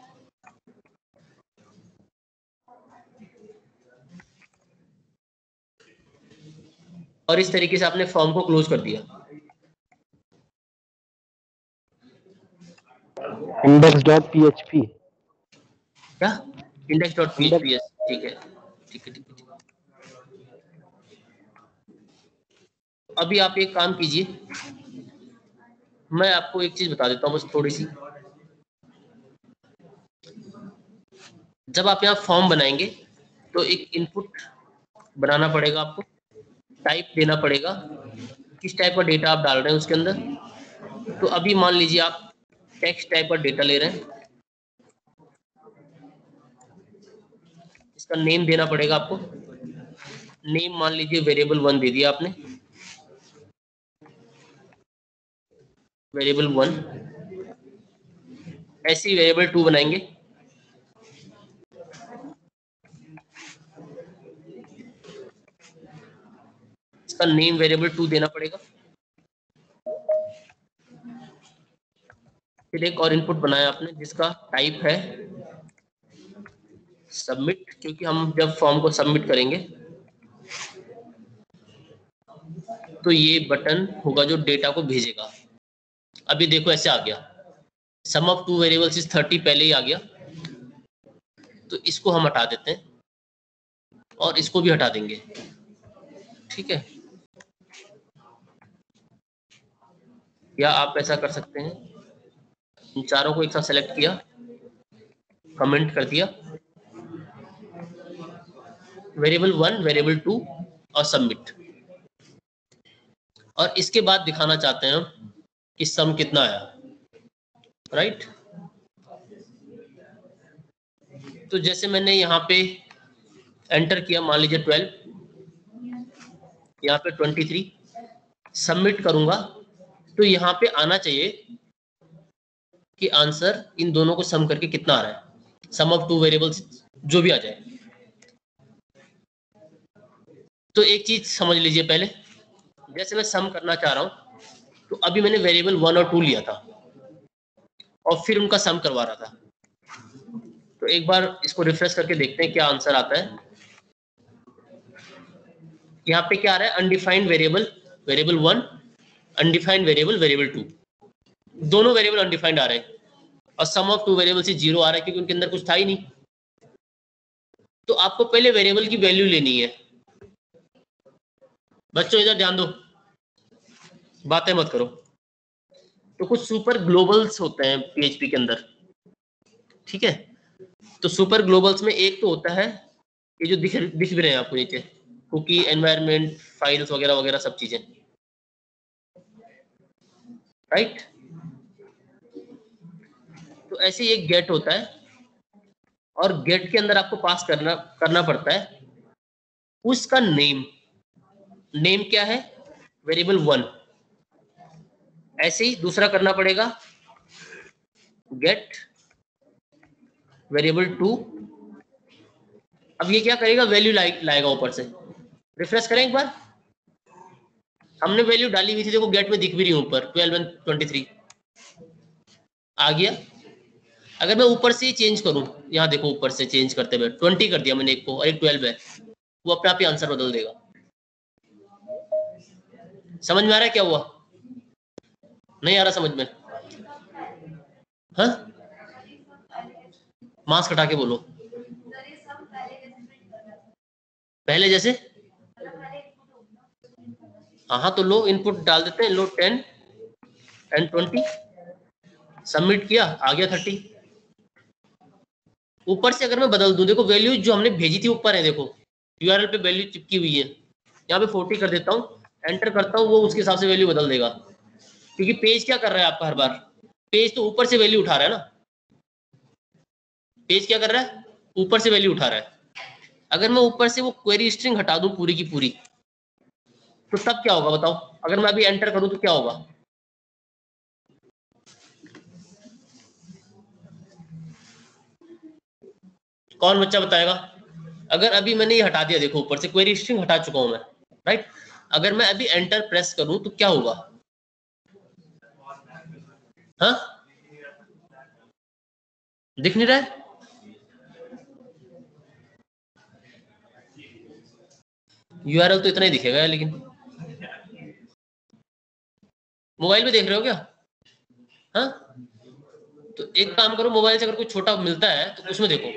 और इस तरीके से आपने फॉर्म को क्लोज कर दिया। index.php क्या? index.php, ठीक है, ठीक है, ठीक है। अभी आप एक काम कीजिए, मैं आपको एक चीज बता देता हूँ बस थोड़ी सी। जब आप यहाँ फॉर्म बनाएंगे तो एक इनपुट बनाना पड़ेगा आपको, टाइप देना पड़ेगा, किस टाइप का डेटा आप डाल रहे हैं उसके अंदर। तो अभी मान लीजिए आप टेक्स्ट टाइप का डेटा ले रहे हैं, इसका नेम देना पड़ेगा आपको। नेम मान लीजिए वेरिएबल 1 दे दिया आपने, वेरिएबल 1। ऐसे ही वेरिएबल 2 बनाएंगे, इसका नेम वेरिएबल 2 देना पड़ेगा। फिर एक और इनपुट बनाया आपने जिसका टाइप है सबमिट, क्योंकि हम जब फॉर्म को सबमिट करेंगे तो ये बटन होगा जो डेटा को भेजेगा। अभी देखो ऐसे आ गया, सम ऑफ 2 वेरिएबल्स इज 30 पहले ही आ गया। तो इसको हम हटा देते हैं और इसको भी हटा देंगे, ठीक है। या आप ऐसा कर सकते हैं, इन चारों को एक साथ सेलेक्ट किया, कमेंट कर दिया, वेरिएबल 1, वेरिएबल 2 और सबमिट। और इसके बाद दिखाना चाहते हैं हम कि सम कितना आया, राइट। तो जैसे मैंने यहाँ पे एंटर किया, मान लीजिए 12, यहाँ पे 23, सबमिट करूंगा तो यहाँ पे आना चाहिए कि आंसर इन दोनों को सम करके कितना आ रहा है, सम ऑफ 2 वेरिएबल्स जो भी आ जाए। तो एक चीज समझ लीजिए पहले, जैसे मैं सम करना चाह रहा हूं तो अभी मैंने वेरिएबल 1 और 2 लिया था और फिर उनका सम करवा रहा था। तो एक बार इसको रिफ्रेश करके देखते हैं क्या आंसर आता है। यहाँ पे क्या आ रहा है, undefined variable, variable 1, undefined variable, variable 2, दोनों वेरिएबल अनडिफाइंड आ रहे हैं। और सम ऑफ 2 वेरिएबल से 0 आ रहा है क्योंकि उनके अंदर कुछ था ही नहीं। तो आपको पहले वेरिएबल की वैल्यू लेनी है। बच्चों इधर ध्यान दो, बातें मत करो। तो कुछ सुपर ग्लोबल्स होते हैं पीएचपी के अंदर, ठीक है। तो सुपर ग्लोबल्स में एक तो होता है ये जो दिख भी रहे हैं आपको नीचे, कुकी, एनवायरनमेंट, फाइल्स वगैरह वगैरह सब चीजें, राइट। तो ऐसे ही एक गेट होता है और गेट के अंदर आपको पास करना पड़ता है उसका नेम। नेम क्या है, वेरिएबल 1। ऐसे ही दूसरा करना पड़ेगा गेट वेरिएबल 2। अब ये क्या करेगा, वैल्यू लाएगा ऊपर से। रिफ्रेश करें एक बार, हमने वैल्यू डाली हुई थी, देखो गेट में दिख भी रही हूं ऊपर 12 और 23 आ गया। अगर मैं ऊपर से ही चेंज करूं, यहाँ देखो ऊपर से चेंज करते हुए 20 कर दिया मैंने एक को और एक 12 है, वो अपने आप ही आंसर बदल देगा। समझ में आ रहा है क्या हुआ? नहीं आ रहा समझ में? हाँ, मास्क हटा के बोलो। पहले जैसे, हाँ तो लो इनपुट डाल देते हैं, लो 10 and 20, सबमिट किया, आ गया 30। ऊपर से अगर मैं बदल दूं, देखो वैल्यू जो हमने भेजी थी ऊपर है, देखो यूआरएल पे वैल्यू चिपकी हुई है। यहाँ पे 40 कर देता हूँ, एंटर करता हूँ, वो उसके हिसाब से वैल्यू बदल देगा। क्योंकि पेज क्या कर रहा है आपका, हर बार पेज तो ऊपर से वैल्यू उठा रहा है ना। पेज क्या कर रहा है, ऊपर से वैल्यू उठा रहा है। अगर मैं ऊपर से वो क्वेरी स्ट्रिंग हटा दूं पूरी की पूरी, तो तब क्या होगा बताओ? अगर मैं अभी एंटर करूं तो क्या होगा? कौन बच्चा बताएगा? अगर अभी मैंने ये हटा दिया, देखो ऊपर से क्वेरी स्ट्रिंग हटा चुका हूं मैं, राइट। अगर मैं अभी एंटर प्रेस करूं तो क्या होगा? हाँ, दिख नहीं रहा है? यूआरएल तो इतना ही दिखेगा, लेकिन मोबाइल में देख रहे हो क्या? हाँ, तो एक काम करो, मोबाइल से अगर कुछ छोटा मिलता है तो उसमें देखो।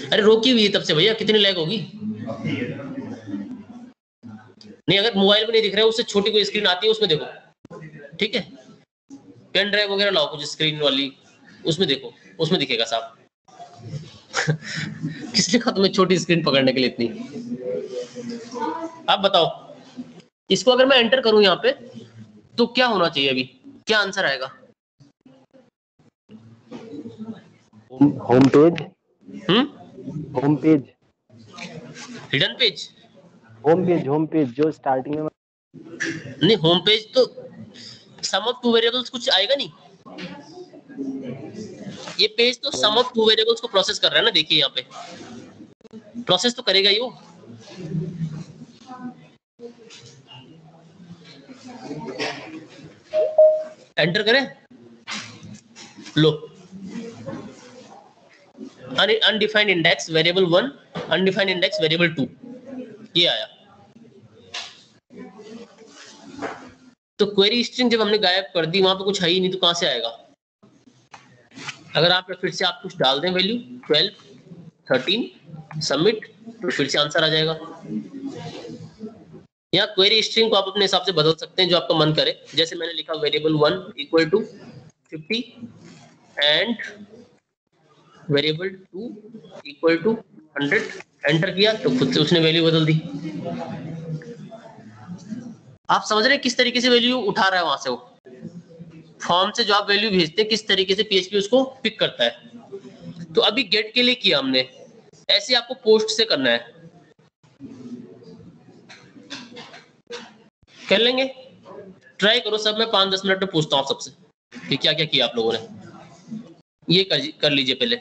अरे रोकी हुई है तब से भैया, कितनी लैग होगी? नहीं, अगर मोबाइल में नहीं दिख रहा है, उससे छोटी कोई स्क्रीन आती है उसमें देखो, ठीक है? पेन ड्राइव वगैरह लाओ कुछ स्क्रीन वाली, उसमें देखो, उसमें दिखेगा साफ। किसने कहा तुम्हें छोटी स्क्रीन पकड़ने के लिए इतनी? आप बताओ, इसको अगर मैं एंटर करूं यहाँ पे तो क्या होना चाहिए? अभी क्या आंसर आएगा? Home page, home page, hidden page, home page जो स्टार्टिंग में। नहीं, होम पेज तो सम ऑफ टू वेरिएबल्स कुछ आएगा नहीं। ये पेज तो सम ऑफ टू वेरिएबल्स को प्रोसेस कर रहा है ना, देखिए यहाँ पे प्रोसेस तो करेगा ही वो। एंटर करें, लो, undefined index variable 1, undefined index variable 2, ये आया। तो क्वेरी स्ट्रिंग जब हमने गायब कर दी, वहां पे कुछ है ही नहीं, तो कहां से आएगा? अगर आप फिर से आप कुछ डाल दें वैल्यू 12, 13, सबमिट, तो फिर से आंसर आ जाएगा। या क्वेरी स्ट्रिंग को आप अपने हिसाब से बदल सकते हैं, जो आपका मन करे। जैसे मैंने लिखा variable 1 equal to 50 and variable 2 equal to 100, enter किया तो खुद से उसने वैल्यू बदल दी। आप समझ रहे हैं किस तरीके से वैल्यू उठा रहा है वहां से? वो फॉर्म से जो आप वैल्यू भेजते हैं, किस तरीके से पीएचपी उसको पिक करता है। तो अभी गेट के लिए किया हमने, ऐसे आपको पोस्ट से करना है। कर लेंगे, ट्राई करो सब। मैं 5-10 मिनट में पूछता हूँ सबसे कि क्या क्या किया आप लोगों ने। ये कर लीजिए पहले।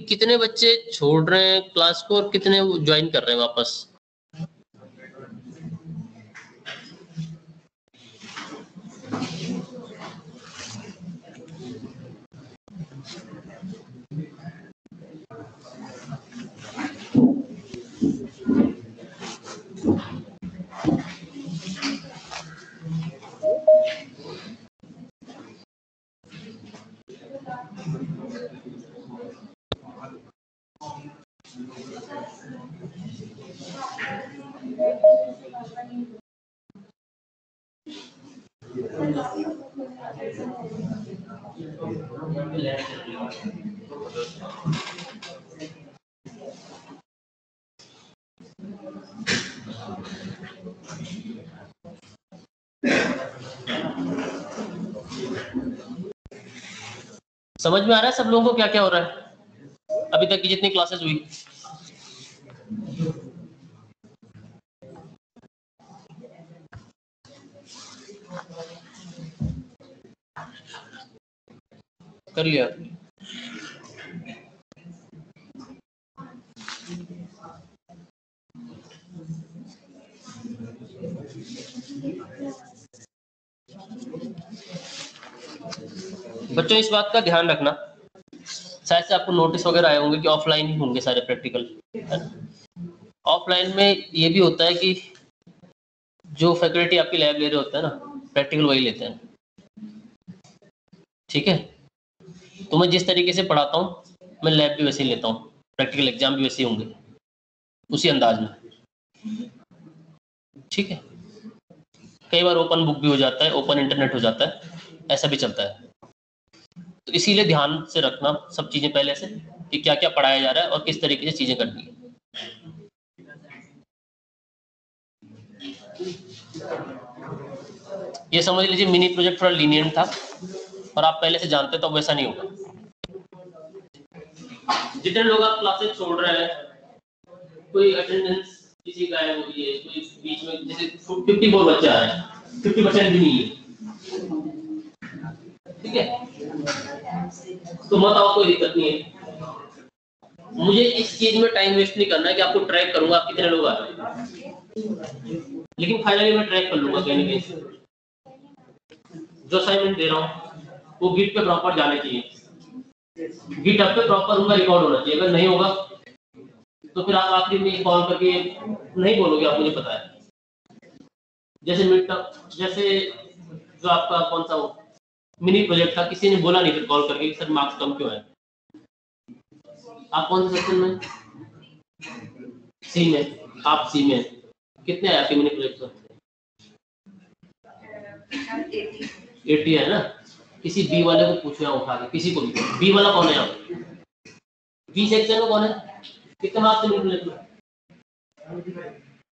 कितने बच्चे छोड़ रहे हैं क्लास को और कितने ज्वाइन कर रहे हैं वापस? समझ में आ रहा है सब लोगों को क्या क्या हो रहा है अभी तक की जितनी क्लासेस हुई? कर लिया? बच्चों इस बात का ध्यान रखना, शायद से आपको नोटिस वगैरह आए होंगे कि ऑफलाइन ही होंगे सारे प्रैक्टिकल। ऑफलाइन में ये भी होता है कि जो फैकल्टी आपकी लैब ले रहे होते हैं ना, प्रैक्टिकल वही लेते हैं, ठीक है? तो मैं जिस तरीके से पढ़ाता हूँ, मैं लैब भी वैसे ही लेता हूँ, प्रैक्टिकल एग्जाम भी वैसे ही होंगे, उसी अंदाज में, ठीक है? कई बार ओपन बुक भी हो जाता है, ओपन इंटरनेट हो जाता है, ऐसा भी चलता है। तो इसीलिए ध्यान से रखना सब चीजें पहले से कि क्या क्या पढ़ाया जा रहा है और किस तरीके से चीजें करनी है। ये समझ लीजिए मिनी प्रोजेक्ट थोड़ा लीनियंट था और आप पहले से जानते तो वैसा नहीं होगा। जितने लोग आप क्लासेस छोड़ रहे हैं, कोई अटेंडेंस किसी गायब हो गई है, कोई बीच में जैसे 54 बच्चे आ रहे हैं, 50% भी नहीं है, ठीक है, तो मत आओ, कोई दिक्कत नहीं है। मुझे इस चीज में टाइम वेस्ट नहीं करना है कि आपको ट्रैक करूंगा आप कितने लोग आ रहे हैं, लेकिन फाइनली मैं ट्रैक कर लूंगा कहीं ना कहीं। जो असाइनमेंट दे रहा हूँ वो गिट पे प्रॉपर जाने चाहिए, गिट पे प्रॉपर उनका रिकॉर्ड होना चाहिए। अगर नहीं होगा तो फिर आप आखिरी में कॉल करके नहीं बोलोगे आप मुझे पता है। जैसे जैसे जो आपका कौन सा मिनी प्रोजेक्ट था, किसी ने बोला नहीं फिर कॉल करके सर मार्क्स कम क्यों है। आप कौन से सेक्शन में? सी में। आप सी में, कितने आए आपके मिनी प्रोजेक्ट में? 80 है ना। किसी बी वाले को पूछो या उठा के, किसी को भी। बी वाला कौन है यहाँ? बी सेक्शन में कौन है? कितने मार्क्स मिनी प्रोजेक्ट में?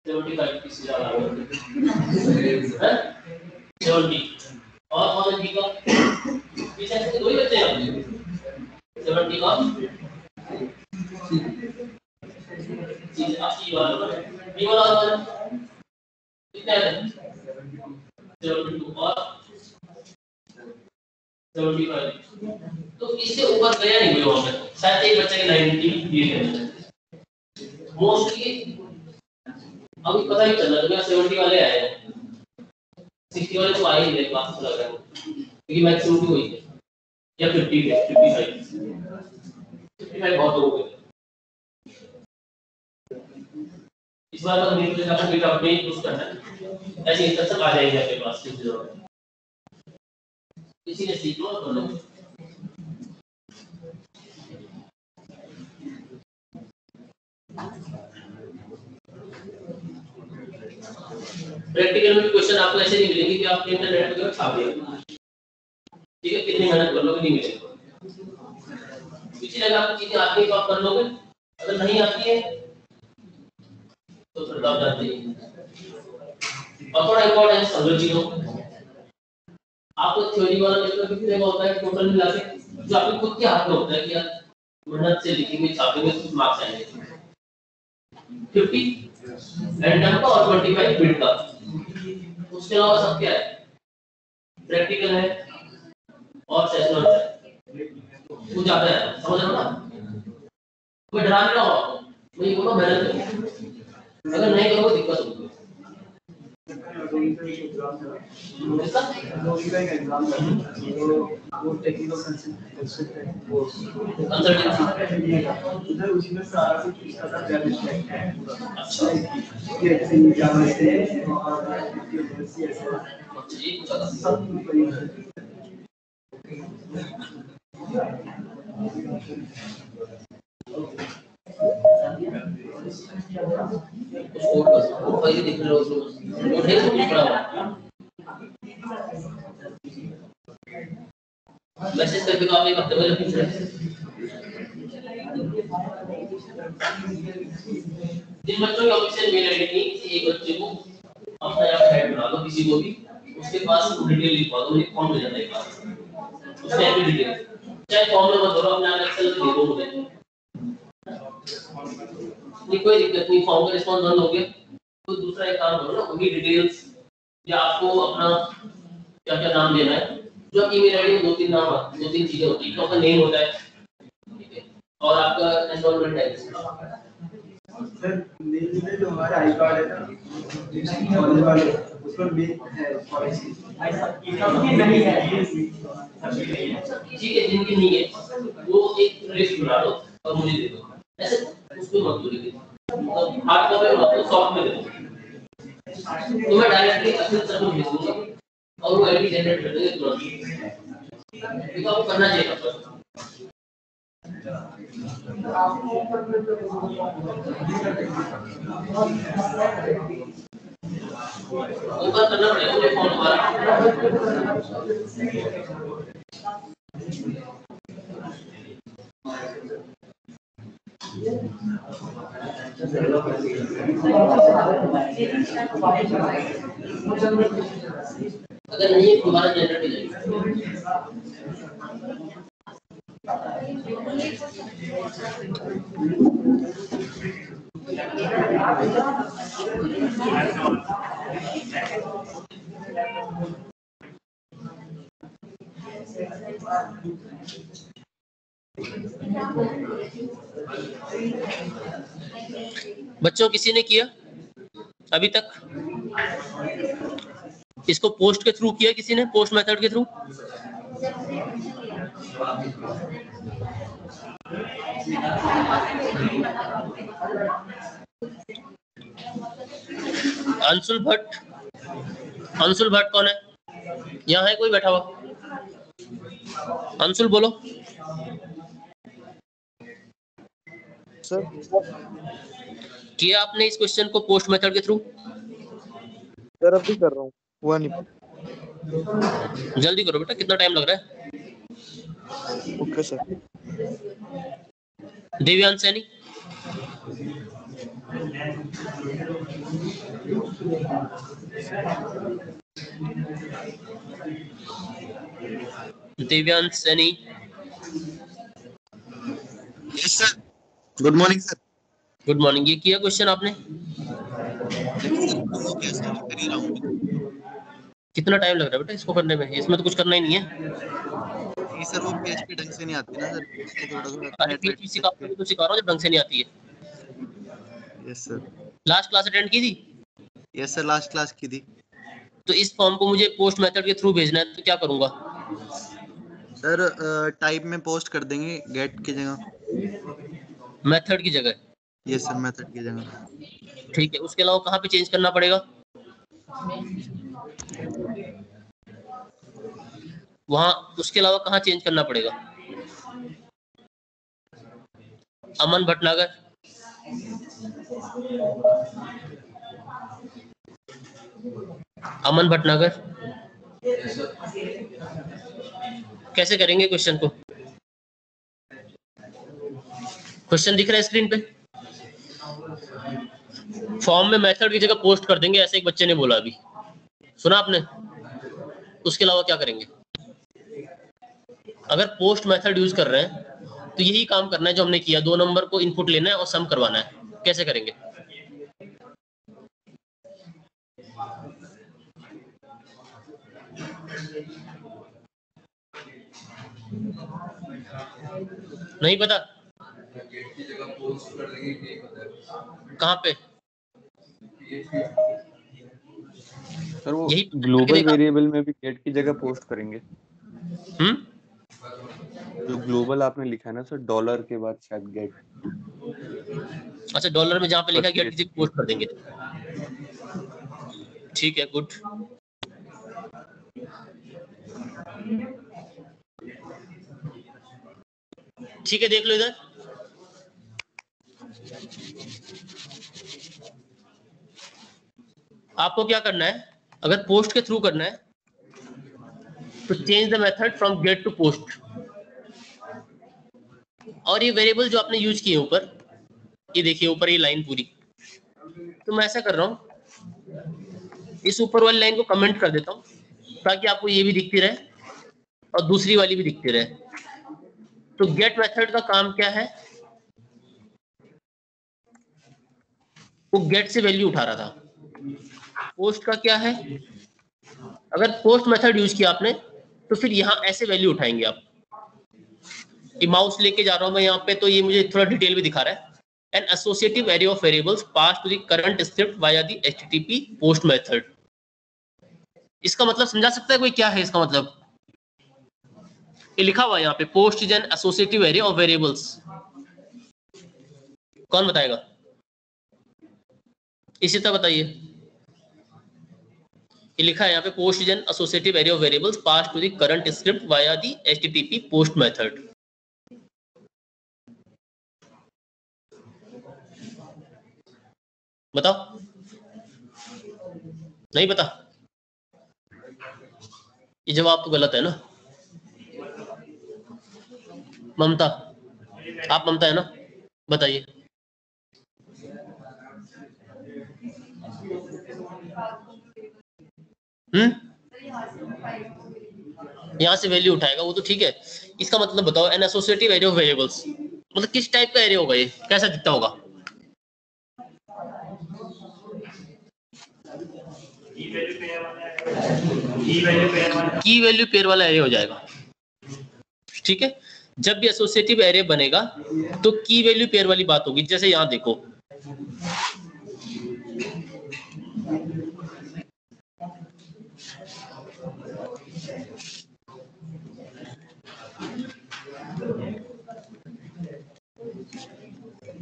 75 किसी ज्यादा है 70। और कौन है बी का? बी सेक्शन के दो ही बच्चे हैं 70 का। बी वाला कितने हैं? 72 और 75। तो इससे ऊपर गया नहीं कोई वहां पे, शायद एक बच्चे के 90 ये है मोस्टली। अभी पता नहीं चल रहा, तो 70 वाले आए हैं, 60 वाले तो आए ही नहीं क्लास लग रहा है, क्योंकि मैक्सिमम की हुई है या 50 है, 55 बहुत हो गए। इस बार तो नीट का बीटा अपने ही पुश करना है, ऐसे इंस्ट्रक्शन आ जाएंगे आपके पास किसी जरूरत किसी ने सीख लो और कर लो। प्रैक्टिकल में क्वेश्चन आपको ऐसे नहीं मिलेंगे कि आप इंटरनेट पे छाप देंगे, ठीक है, कितनी मेहनत कर लोगे नहीं मिलेगा। पीछे अगर आपको चीजें आती है तो आप कर लोगे, अगर नहीं आती है तो फिर आप जानते हैं। और थोड़ा इंपॉर्टेंस समझो चीजों, आपको थ्योरी वाला पेपर कितने का होता है टोटल मिला के, जो आपके खुद के हाथ में होता है कि यार मेहनत से लिखेंगे छापेंगे तो मार्क्स आएंगे 50 रैंडम का और 25 बिट का। उसके अलावा सब क्या है? प्रैक्टिकल है और सेशनल है, वो ज्यादा है, समझ रहे हो ना। कोई डरा नहीं रहा हो आपको, मैं ये बोलूं मेहनत करो, अगर नहीं करोगे दिक्कत होगी। मैसेज करके तो आप एक हफ्ते पहले पूछ रहे थे। जिन बच्चों की ऑफिशियल मेल आईडी नहीं, किसी एक बच्चे को अपना यहाँ हेड बना लो, किसी को भी उसके पास डिटेल लिखवा दो, एक फॉर्म मिल जाता है एक बार उसमें ऐसी डिटेल, चाहे फॉर्म नंबर दो, अपने आप एक्सेल में दे दो मुझे, नहीं कोई दिक्कत नहीं। फॉर्म का रिस्पांस बंद हो गया तो दूसरा एक काम करो ना, वही डिटेल्स या आपको अपना क्या क्या नाम देना है, जो आपकी ईमेल आईडी में दो तीन चीजें होती है, तो आपका नेम होता है, ठीक है, और आपका एनरोलमेंट है। सर मेल में जो हमारा आई कार्ड है ना कॉलेज वाले, उस पर मेल है पॉलिसी नहीं है, ठीक है, जिनकी नहीं है वो एक लिस्ट बना लो और मुझे दे दो, ऐसे उसको मत बोलिए, हार्ड कॉपी मत दो, सॉफ्ट में दे दो, तो मैं डायरेक्टली अपने सर को भेज दूंगा और वो आईडी जनरेट कर देंगे तुरंत, तो आपको करना चाहिए ऊपर करना पड़ेगा मुझे फोन पर। अगर नहीं दोबारा जनरेट हो जाएगी। बच्चों किसी ने किया अभी तक? इसको पोस्ट के थ्रू किया किसी ने, पोस्ट मेथड के थ्रू? अंशुल भट्ट, अंशुल भट्ट कौन है? यहाँ है कोई बैठा हुआ? अंशुल बोलो। सर किया आपने इस क्वेश्चन को पोस्ट मेथड के थ्रू? सर अभी कर रहा हूँ, हुआ नहीं। जल्दी करो बेटा, कितना टाइम लग रहा है? Okay sir. Devyansh Saini, Devyansh Saini. Yes sir, good morning sir. Good morning. ये किया क्वेश्चन आपने? कितना टाइम लग रहा है बेटा इसको करने में? इसमें तो कुछ करना ही नहीं है। नहीं सर, वो पीएचपी ढंग से नहीं आती ना सर, अरे पीएचपी सिखाते तो सिखा रहा हूँ जब ढंग से नहीं आती है। Yes sir. Last class attend की थी? यस सर, लास्ट क्लास की थी। तो इस फॉर्म को मुझे पोस्ट मेथड के थ्रू भेजना है, तो क्या करूंगा? सर टाइप में पोस्ट कर देंगे गेट की जगह। मेथड की जगह? यस सर, मेथड की जगह। ठीक है, उसके अलावा कहाँ पे चेंज करना पड़ेगा? वहां उसके अलावा कहाँ चेंज करना पड़ेगा? अमन भटनागर, अमन भटनागर, कैसे करेंगे क्वेश्चन को? क्वेश्चन दिख रहा है स्क्रीन पे? फॉर्म में मेथड की जगह पोस्ट कर देंगे, ऐसे एक बच्चे ने बोला अभी, सुना आपने? उसके अलावा क्या करेंगे? अगर पोस्ट मेथड यूज कर रहे हैं तो यही काम करना है जो हमने किया, 2 नंबर को इनपुट लेना है और सम करवाना है। कैसे करेंगे? नहीं पता? कहाँ पे? सर वो यही ग्लोबल वेरिएबल में भी गेट की जगह पोस्ट करेंगे। जो ग्लोबल आपने लिखा है ना सर, डॉलर के बाद शायद गेट। अच्छा, डॉलर में जहाँ पे लिखा है गेट की जगह पोस्ट कर देंगे। ठीक है, गुड। ठीक है, देख लो इधर। आपको क्या करना है? अगर पोस्ट के थ्रू करना है तो change the method from get to post. और ये वेरिएबल जो आपने यूज किए ऊपर, ये देखिए ऊपर ये लाइन पूरी, तो मैं ऐसा कर रहा हूं, इस ऊपर वाली लाइन को कमेंट कर देता हूं ताकि आपको ये भी दिखती रहे और दूसरी वाली भी दिखती रहे। तो गेट मेथड का काम क्या है? वो गेट से वैल्यू उठा रहा था। पोस्ट का क्या है? अगर पोस्ट मेथड यूज किया आपने तो फिर यहाँ ऐसे वैल्यू उठाएंगे आप। ये माउस लेके जा रहा हूं मैं यहाँ पे, तो ये मुझे थोड़ा डिटेल भी दिखा रहा है। An associative array of variables pass to the current script via the HTTP post method. इसका मतलब समझा सकता है कोई क्या है इसका मतलब? ये लिखा हुआ है यहाँ पे, post is an associative array of variables. कौन बताएगा? इसी तरह बताइए। ये लिखा है यहाँ पे, post is an associative array of variables pass to the current script via the HTTP post method. बताओ, नहीं पता? ये जवाब तो गलत है ना। ममता, आप ममता है ना? बताइए। यहाँ से वैल्यू उठाएगा वो तो ठीक है। इसका मतलब बताओ, an associative array of variables मतलब किस टाइप का एरे होगा? ये कैसा दिखता होगा? की वैल्यू पेयर वाला एरे हो जाएगा। ठीक है, जब भी एसोसिएटिव एरे बनेगा तो की वैल्यू पेयर वाली बात होगी। जैसे यहां देखो,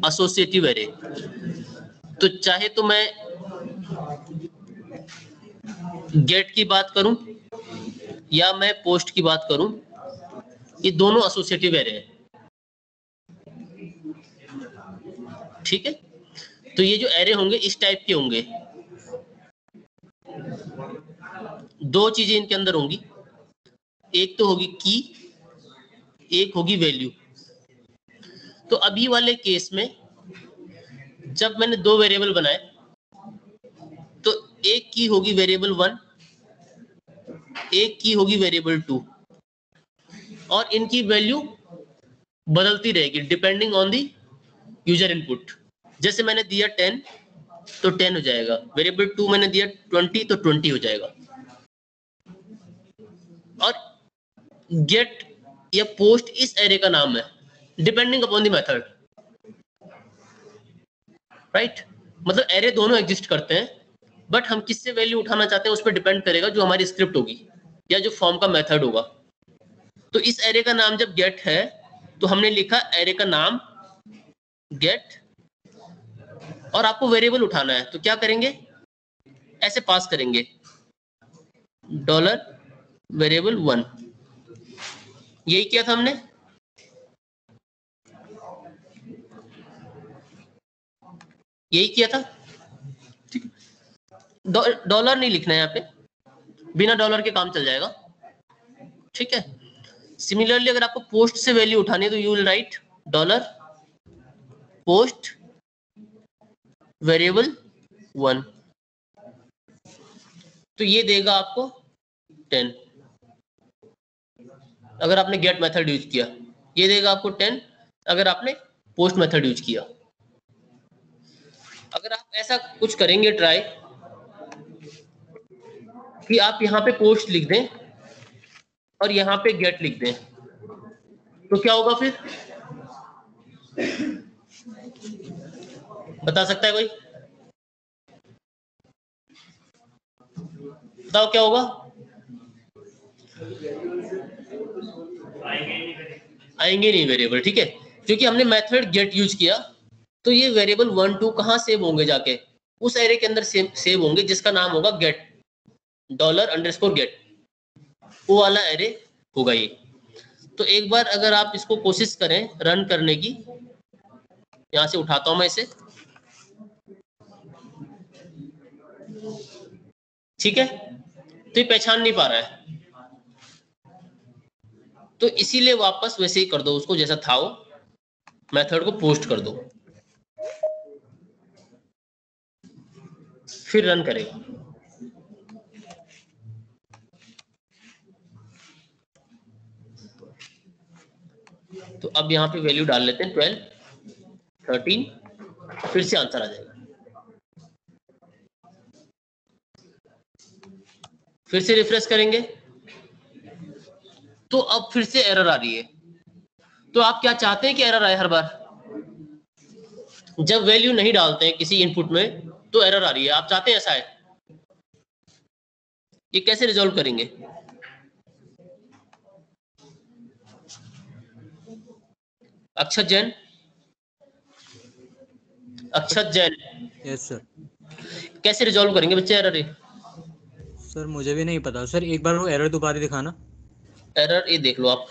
एसोसिएटिव एरे, तो चाहे तो मैं गेट की बात करूं या मैं पोस्ट की बात करूं, ये दोनों एसोसिएटिव एरे हैं। ठीक है, तो ये जो एरे होंगे इस टाइप के होंगे। दो चीजें इनके अंदर होंगी, एक तो होगी की, एक होगी वैल्यू। तो अभी वाले केस में जब मैंने दो वेरिएबल बनाए तो एक की होगी वेरिएबल 1, एक की होगी वेरिएबल 2, और इनकी वैल्यू बदलती रहेगी depending on the user input. जैसे मैंने दिया 10 तो 10 हो जाएगा, वेरिएबल 2 मैंने दिया 20 तो 20 हो जाएगा। और गेट या पोस्ट इस एरे का नाम है depending upon the method, right. मतलब एरे दोनों एग्जिस्ट करते हैं, बट हम किससे वैल्यू उठाना चाहते हैं उस पर डिपेंड करेगा जो हमारी स्क्रिप्ट होगी या जो फॉर्म का मेथड होगा। तो इस एरे का नाम जब गेट है तो हमने लिखा एरे का नाम गेट, और आपको वेरिएबल उठाना है तो क्या करेंगे, ऐसे पास करेंगे $वेरिएबल 1। यही किया था हमने, यही किया था। डॉलर नहीं लिखना है यहाँ पे, बिना डॉलर के काम चल जाएगा। ठीक है, सिमिलरली अगर आपको पोस्ट से वैल्यू उठानी है तो you will write $post variable 1, तो ये देगा आपको 10। अगर आपने गेट मेथड यूज किया ये देगा आपको 10, अगर आपने पोस्ट मेथड यूज किया। अगर आप ऐसा कुछ करेंगे ट्राई कि आप यहाँ पे पोस्ट लिख दें और यहाँ पे गेट लिख दें, तो क्या होगा फिर, बता सकता है कोई? बताओ क्या होगा? आएंगे नहीं वेरिएबल। ठीक है, क्योंकि हमने मेथड गेट यूज किया तो ये वेरिएबल 1 2 कहाँ सेव होंगे, जाके उस एरे के अंदर सेव होंगे जिसका नाम होगा गेट, $_गेट, वो वाला एरे होगा ये। तो एक बार अगर आप इसको कोशिश करें रन करने की, यहां से उठाता हूं मैं इसे। ठीक है, तो ये पहचान नहीं पा रहा है, तो इसीलिए वापस वैसे ही कर दो उसको जैसा था वो, मेथड को पोस्ट कर दो, फिर रन करेगा। तो अब यहाँ पे वैल्यू डाल लेते हैं 12 13, फिर से आंसर आ जाएगा। फिर से रिफ्रेश करेंगे तो अब फिर से एरर आ रही है। तो आप क्या चाहते हैं कि एरर आए हर बार? जब वैल्यू नहीं डालते हैं किसी इनपुट में तो एरर आ रही है, आप चाहते हैं ऐसा है? ये कैसे रिजॉल्व करेंगे? अक्षत जैन, अक्षत जैन, यस सर। कैसे रिजॉल्व करेंगे बच्चे एरर? सर मुझे भी नहीं पता सर, एक बार वो एरर दोबारा दिखाना। एरर ये देख लो आप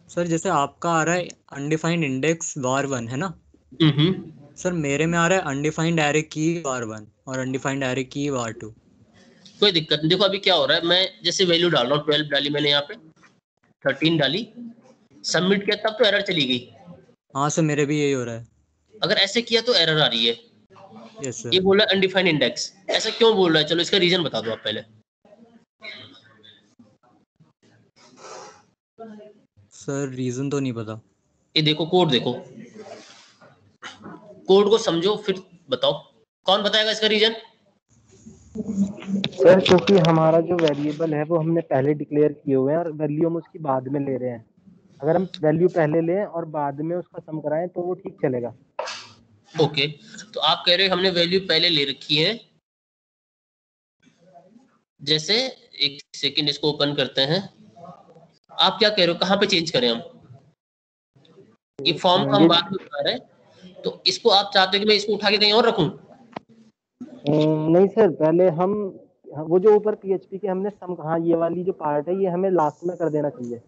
सर, जैसे आपका आ रहा है अनडिफाइंड इंडेक्स var1 है ना? सर मेरे में आ रहा है अनडिफाइंड एरे की var1 और अनडिफाइंड एरे की var2। कोई दिक्कत नहीं। देखो अभी क्या हो रहा है, मैं जैसे वैल्यू डाल रहा हूँ 12 डाली मैंने, यहाँ पे 13 डाली, सबमिट किया तब तो एरर चली गई। हाँ सर मेरे भी यही हो रहा है। अगर ऐसे किया तो एरर आ रही है। Yes sir. ये बोल रहा है अनडिफाइंड इंडेक्स, ऐसा क्यों बोल रहा है? चलो इसका रीजन बता दो आप पहले। सर रीजन तो नहीं पता। ये देखो कोड, देखो कोड को समझो फिर बताओ, कौन बताएगा इसका रीजन? सर क्योंकि हमारा जो वेरिएबल है वो हमने पहले डिक्लेयर किए हुए हैं और वैल्यू हम उसकी बाद में ले रहे हैं। अगर हम वैल्यू पहले लें और बाद में उसका सम कराएं तो वो ठीक चलेगा। ओके, तो आप कह रहे हो हमने वैल्यू पहले ले रखी है। जैसे एक सेकंड इसको ओपन करते हैं। आप क्या कह रहे हो, कहाँ पे चेंज करें हम? ये फॉर्म का हम बाद में बता रहे हैं, तो इसको आप चाहते हो कि मैं इसको उठा के कहीं और रखूं? नहीं सर, पहले हम वो जो ऊपर पीएचपी के हमने सम, हाँ ये वाली जो पार्ट है ये हमें लास्ट में कर देना चाहिए।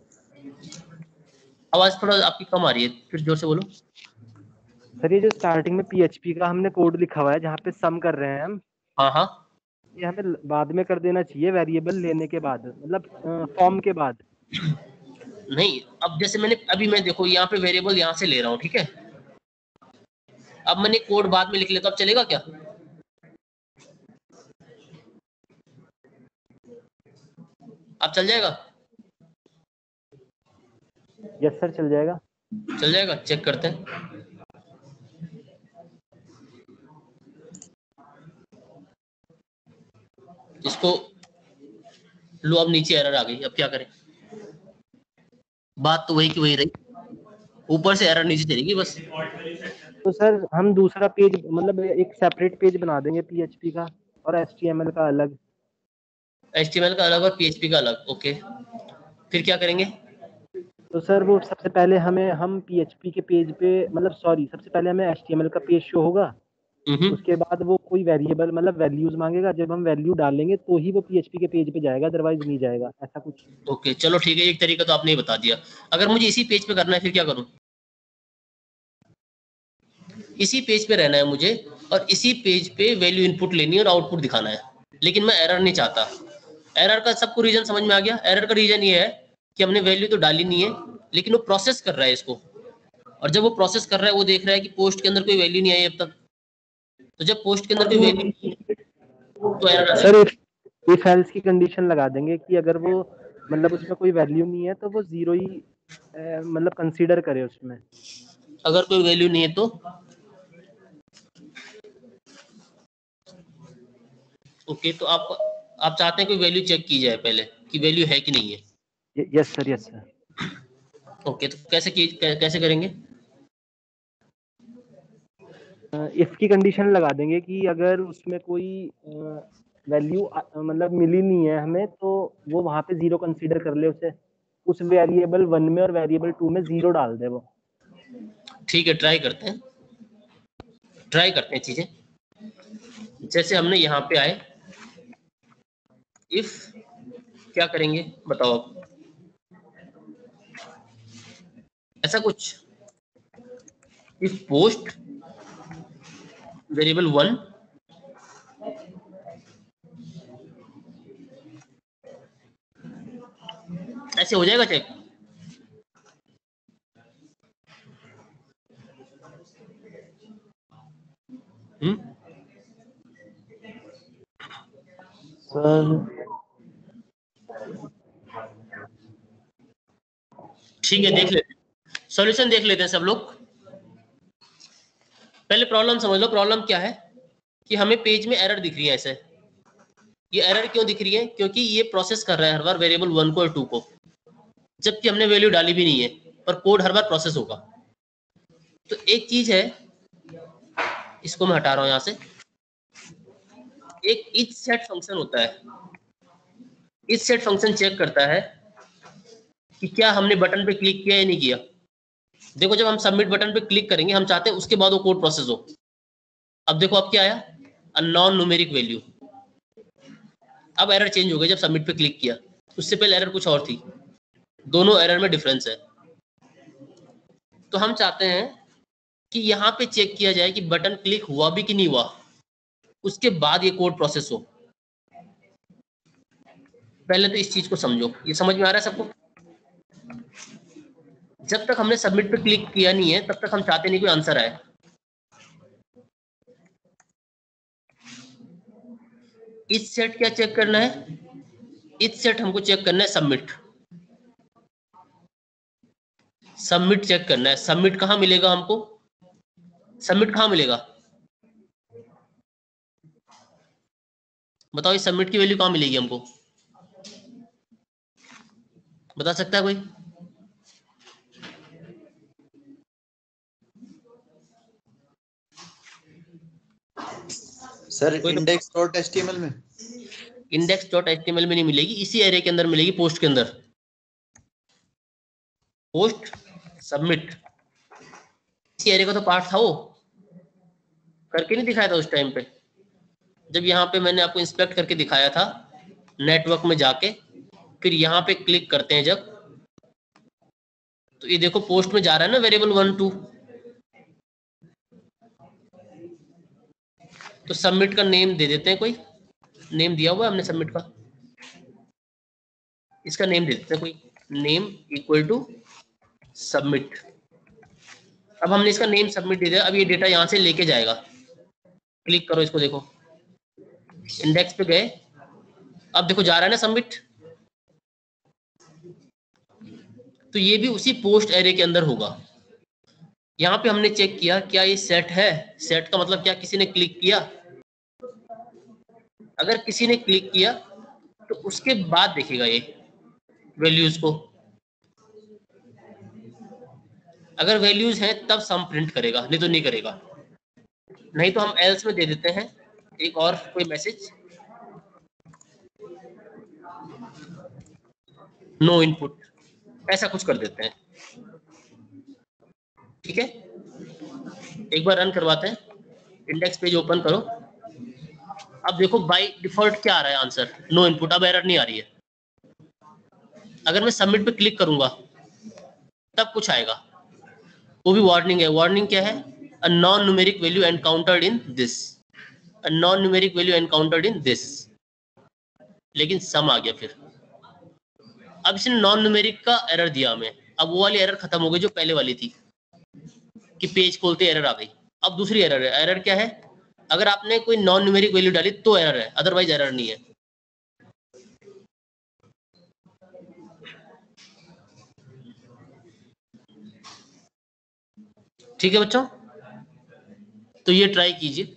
आवाज थोड़ा आपकी कम आ रही है, फिर जोर से बोलो। सर ये जो स्टार्टिंग में पीएचपी का हमने कोड लिखा हुआ है जहाँ पे सम कर रहे हैं हम, हाँ हाँ, ये हमें बाद में कर देना चाहिए वेरिएबल लेने के बाद, मतलब फॉर्म के बाद। नहीं, अब जैसे मैं देखो यहाँ पे वेरिएबल यहाँ से ले रहा हूँ, ठीक है। अब मैंने कोड बाद में लिख लिया तो अब चलेगा क्या? अब चल जाएगा? यस सर, चल जाएगा। चल जाएगा, चेक करते हैं। इसको लो, अब नीचे एरर आ गई, अब क्या करें? बात तो वही की वही रही, ऊपर से एरर नीचे चलेगी बस। तो सर हम दूसरा पेज, मतलब एक सेपरेट पेज बना देंगे पीएचपी का और एचटीएमएल का अलग। एचटीएमएल का अलग और पीएचपी का अलग, ओके। फिर क्या करेंगे? तो सर वो सबसे पहले हम पीएचपी के पेज पे, मतलब सॉरी, सबसे पहले हमें एचटीएमएल का पेज शो होगा। उसके बाद वो कोई वेरिएबल, मतलब वैल्यूज मांगेगा, जब हम वैल्यू डालेंगे तो ही वो पीएचपी के पेज पे जाएगा, अदरवाइज नहीं जाएगा, ऐसा कुछ। ओके चलो ठीक है, एक तरीका तो आपने बता दिया। अगर मुझे इसी पेज पे करना है फिर क्या करूं? इसी पेज पे रहना है मुझे और इसी पेज पे वैल्यू इनपुट लेनी है और आउटपुट दिखाना है, लेकिन मैं एरर नहीं चाहता। एरर का सबको रीजन समझ में आ गया? एरर का रीजन ये है कि हमने वैल्यू तो डाली नहीं है, लेकिन वो प्रोसेस कर रहा है इसको, और जब वो प्रोसेस कर रहा है वो देख रहा है कि पोस्ट के अंदर कोई वैल्यू नहीं आई अब तक। तो जब पोस्ट के अंदर कोई वैल्यू नहीं है तो एरर आ सर इफ एल्स की कंडीशन लगा देंगे कि अगर वो, मतलब उसमें कोई वैल्यू नहीं है तो वो जीरो ही मतलब कंसीडर करे उसमें। अगर कोई वैल्यू नहीं है तो ओके, तो आप चाहते हैं कोई वैल्यू चेक की जाए पहले कि वैल्यू है कि नहीं है? Yes sir, yes sir. Okay, तो कैसे करेंगे? इफ की कंडीशन लगा देंगे कि अगर उसमें कोई वैल्यू मतलब मिली नहीं है हमें, तो वो वहां पे जीरो कंसीडर कर ले उसे, उस वेरिएबल 1 में और वेरिएबल 2 में जीरो डाल दे वो। ठीक है, ट्राई करते हैं चीजें। जैसे हमने यहाँ पे आए, इफ क्या करेंगे बताओ आप? ऐसा कुछ, इफ पोस्ट वेरिएबल 1 ऐसे हो जाएगा चेक? ठीक है, देख लेते हैं, सॉल्यूशन देख लेते हैं सब लोग। पहले प्रॉब्लम समझ लो। प्रॉब्लम क्या है कि हमें पेज में एरर दिख रही है ऐसे। ये एरर क्यों दिख रही है? क्योंकि ये प्रोसेस कर रहा है हर बार वेरिएबल 1 को और 2 को, जबकि हमने वैल्यू डाली भी नहीं है, और कोड हर बार प्रोसेस होगा। तो एक चीज है, इसको मैं हटा रहा हूं यहां से। एक ईच सेट फंक्शन होता है। ईच सेट फंक्शन चेक करता है कि क्या हमने बटन पे क्लिक किया या नहीं किया। देखो, जब हम सबमिट बटन पे क्लिक करेंगे, हम चाहते हैं उसके बाद वो कोड प्रोसेस हो। अब देखो, अब क्या आया? A non numeric value. अब एरर चेंज हो गई जब सबमिट पे क्लिक किया। उससे पहले एरर कुछ और थी। दोनों एरर में डिफरेंस है। तो हम चाहते हैं कि यहाँ पे चेक किया जाए कि बटन क्लिक हुआ भी कि नहीं हुआ, उसके बाद ये कोड प्रोसेस हो। पहले तो इस चीज को समझो। ये समझ में आ रहा है सबको? जब तक हमने सबमिट पे क्लिक किया नहीं है, तब तक हम चाहते नहीं कोई आंसर आए। इस सेट क्या चेक करना है? इस सेट हमको चेक करना है सबमिट। सबमिट चेक करना है। सबमिट कहाँ मिलेगा हमको? सबमिट कहाँ मिलेगा? बताओ इस सबमिट की वैल्यू कहाँ मिलेगी हमको, बता सकता है कोई? सर index.html में, index.html में नहीं मिलेगी, इसी एरे के अंदर मिलेगी, पोस्ट के अंदर। पोस्ट सबमिट इसी एरे का तो पार्ट था, वो करके नहीं दिखाया था उस टाइम पे, जब यहाँ पे मैंने आपको इंस्पेक्ट करके दिखाया था नेटवर्क में जाके, फिर यहाँ पे क्लिक करते हैं जब, तो ये देखो पोस्ट में जा रहा है ना वेरिएबल 1 2, तो सबमिट का नेम दे देते हैं, कोई नेम दिया हुआ है हमने सबमिट का, इसका नेम दे देते हैं कोई, नेम इक्वल टू सबमिट। अब हमने इसका नेम सबमिट दे दिया, अब ये डेटा यहाँ से लेके जाएगा, क्लिक करो इसको, देखो इंडेक्स पे गए, अब देखो जा रहा है ना सबमिट, तो ये भी उसी पोस्ट एरे के अंदर होगा। यहाँ पे हमने चेक किया क्या ये सेट है, सेट का मतलब क्या, किसी ने क्लिक किया, अगर किसी ने क्लिक किया तो उसके बाद देखेगा ये वैल्यूज को, अगर वैल्यूज हैं तब सम प्रिंट करेगा, नहीं तो नहीं करेगा। नहीं तो हम एल्स में दे देते हैं एक और कोई मैसेज, नो इनपुट, ऐसा कुछ कर देते हैं, ठीक है। एक बार रन करवाते हैं, इंडेक्स पेज ओपन करो, अब देखो बाय डिफॉल्ट क्या आ रहा है आंसर, नो इनपुट, अब एरर नहीं आ रही है। अगर मैं सबमिट पे क्लिक करूंगा तब कुछ आएगा, वो भी वार्निंग है। वार्निंग क्या है, a non numeric value encountered in this, a non numeric value encountered in this, लेकिन सम आ गया फिर। अब इसने नॉन न्यूमेरिक का एरर दिया हमें, अब वो वाली एरर खत्म हो गई जो पहले वाली थी कि पेज खोलते एरर आ गई। अब दूसरी एरर है, एरर क्या है, अगर आपने कोई नॉन न्यूमेरिक वैल्यू डाली तो एरर है, अदरवाइज एरर नहीं है। ठीक है बच्चों, तो ये ट्राई कीजिए।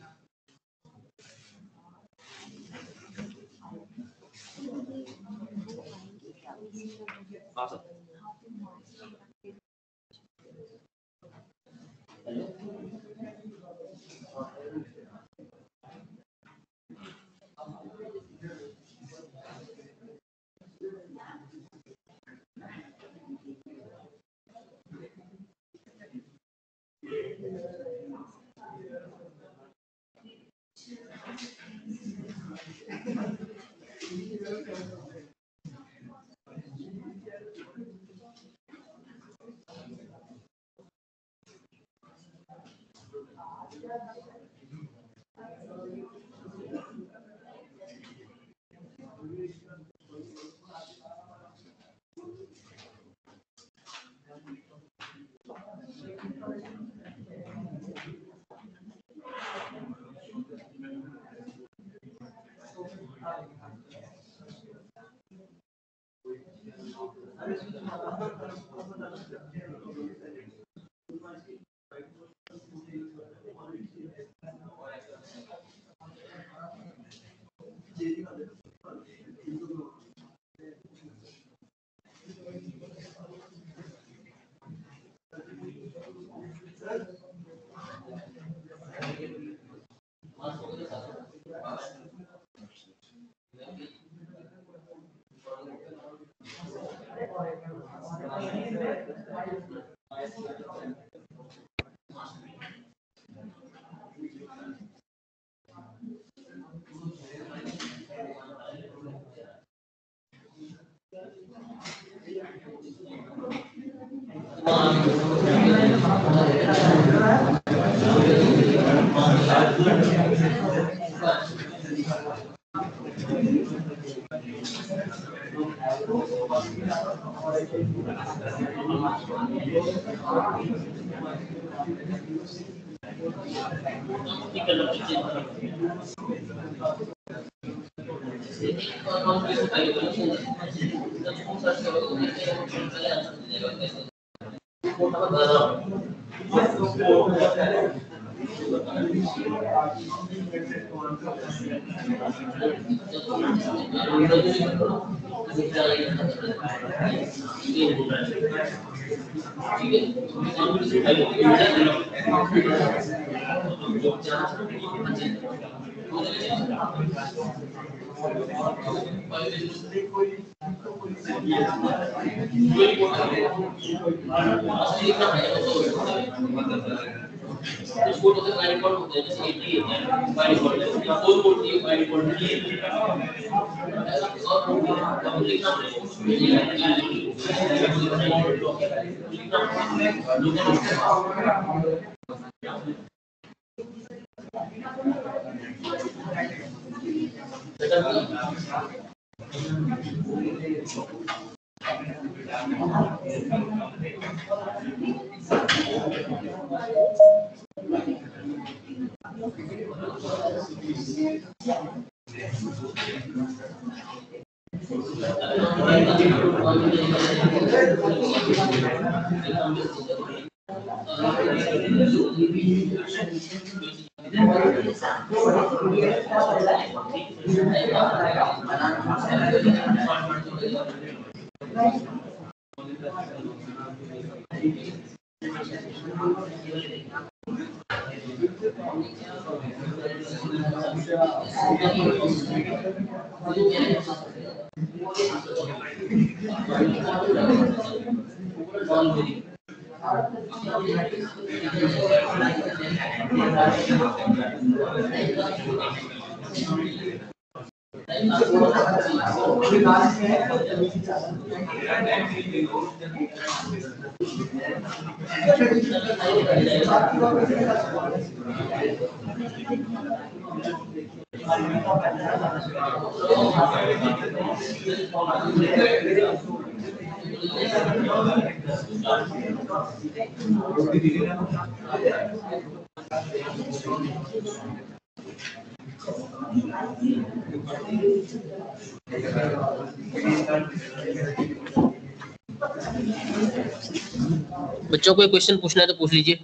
बच्चों कोई क्वेश्चन पूछना है तो पूछ लीजिए,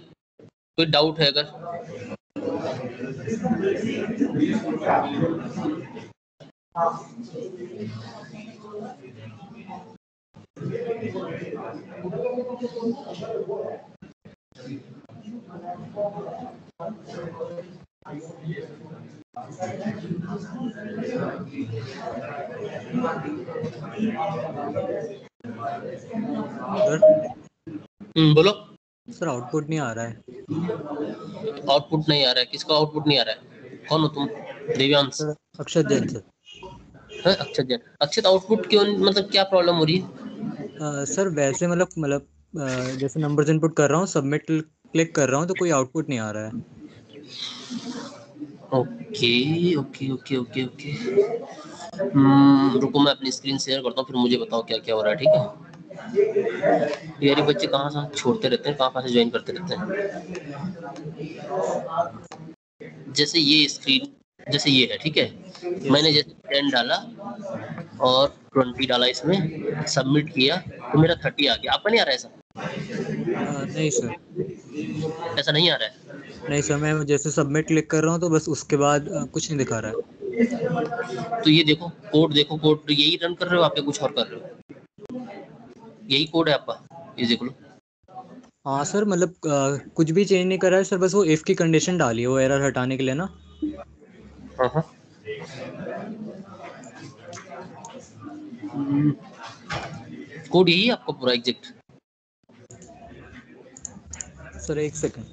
कोई डाउट है अगर। बोलो सर आउटपुट नहीं आ रहा है। आउटपुट नहीं आ रहा है? किसका आउटपुट नहीं आ रहा है? कौन हो तुम? देव्यांश? अक्षत जैन सर। अक्षत जैन। अक्षत आउटपुट क्यों, मतलब क्या प्रॉब्लम हो रही है? सर वैसे मतलब जैसे नंबर्स इनपुट कर रहा हूँ, सबमिट क्लिक कर रहा हूँ तो कोई आउटपुट नहीं आ रहा है। Okay okay okay okay okay रुको मैं अपनी स्क्रीन शेयर करता हूँ, फिर मुझे बताओ क्या क्या हो रहा है, ठीक है? यार बच्चे कहाँ से छोड़ते रहते हैं, कहाँ से ज्वाइन करते रहते हैं। जैसे ये स्क्रीन जैसे ये है, ठीक है? मैंने जैसे 10 डाला और 20 डाला, इसमें सबमिट किया तो मेरा 30 आ गया। आपका नहीं आ रहा है ऐसा? नहीं सर, ऐसा नहीं आ रहा है। नहीं सर, मैं जैसे सबमिट क्लिक कर रहा हूँ तो बस उसके बाद कुछ नहीं दिखा रहा है। तो ये देखो कोड, देखो कोड यही रन कर रहे हो आप या कुछ और कर रहे हो? यही कोड है आपका, ये देख लो। हाँ सर, मतलब कुछ भी चेंज नहीं कर रहा है सर, बस वो इफ की कंडीशन डाली है वो एरर हटाने के लिए ना। हाँ कोड यही है आपका पूरा एग्जैक्ट? सर एक सेकंड,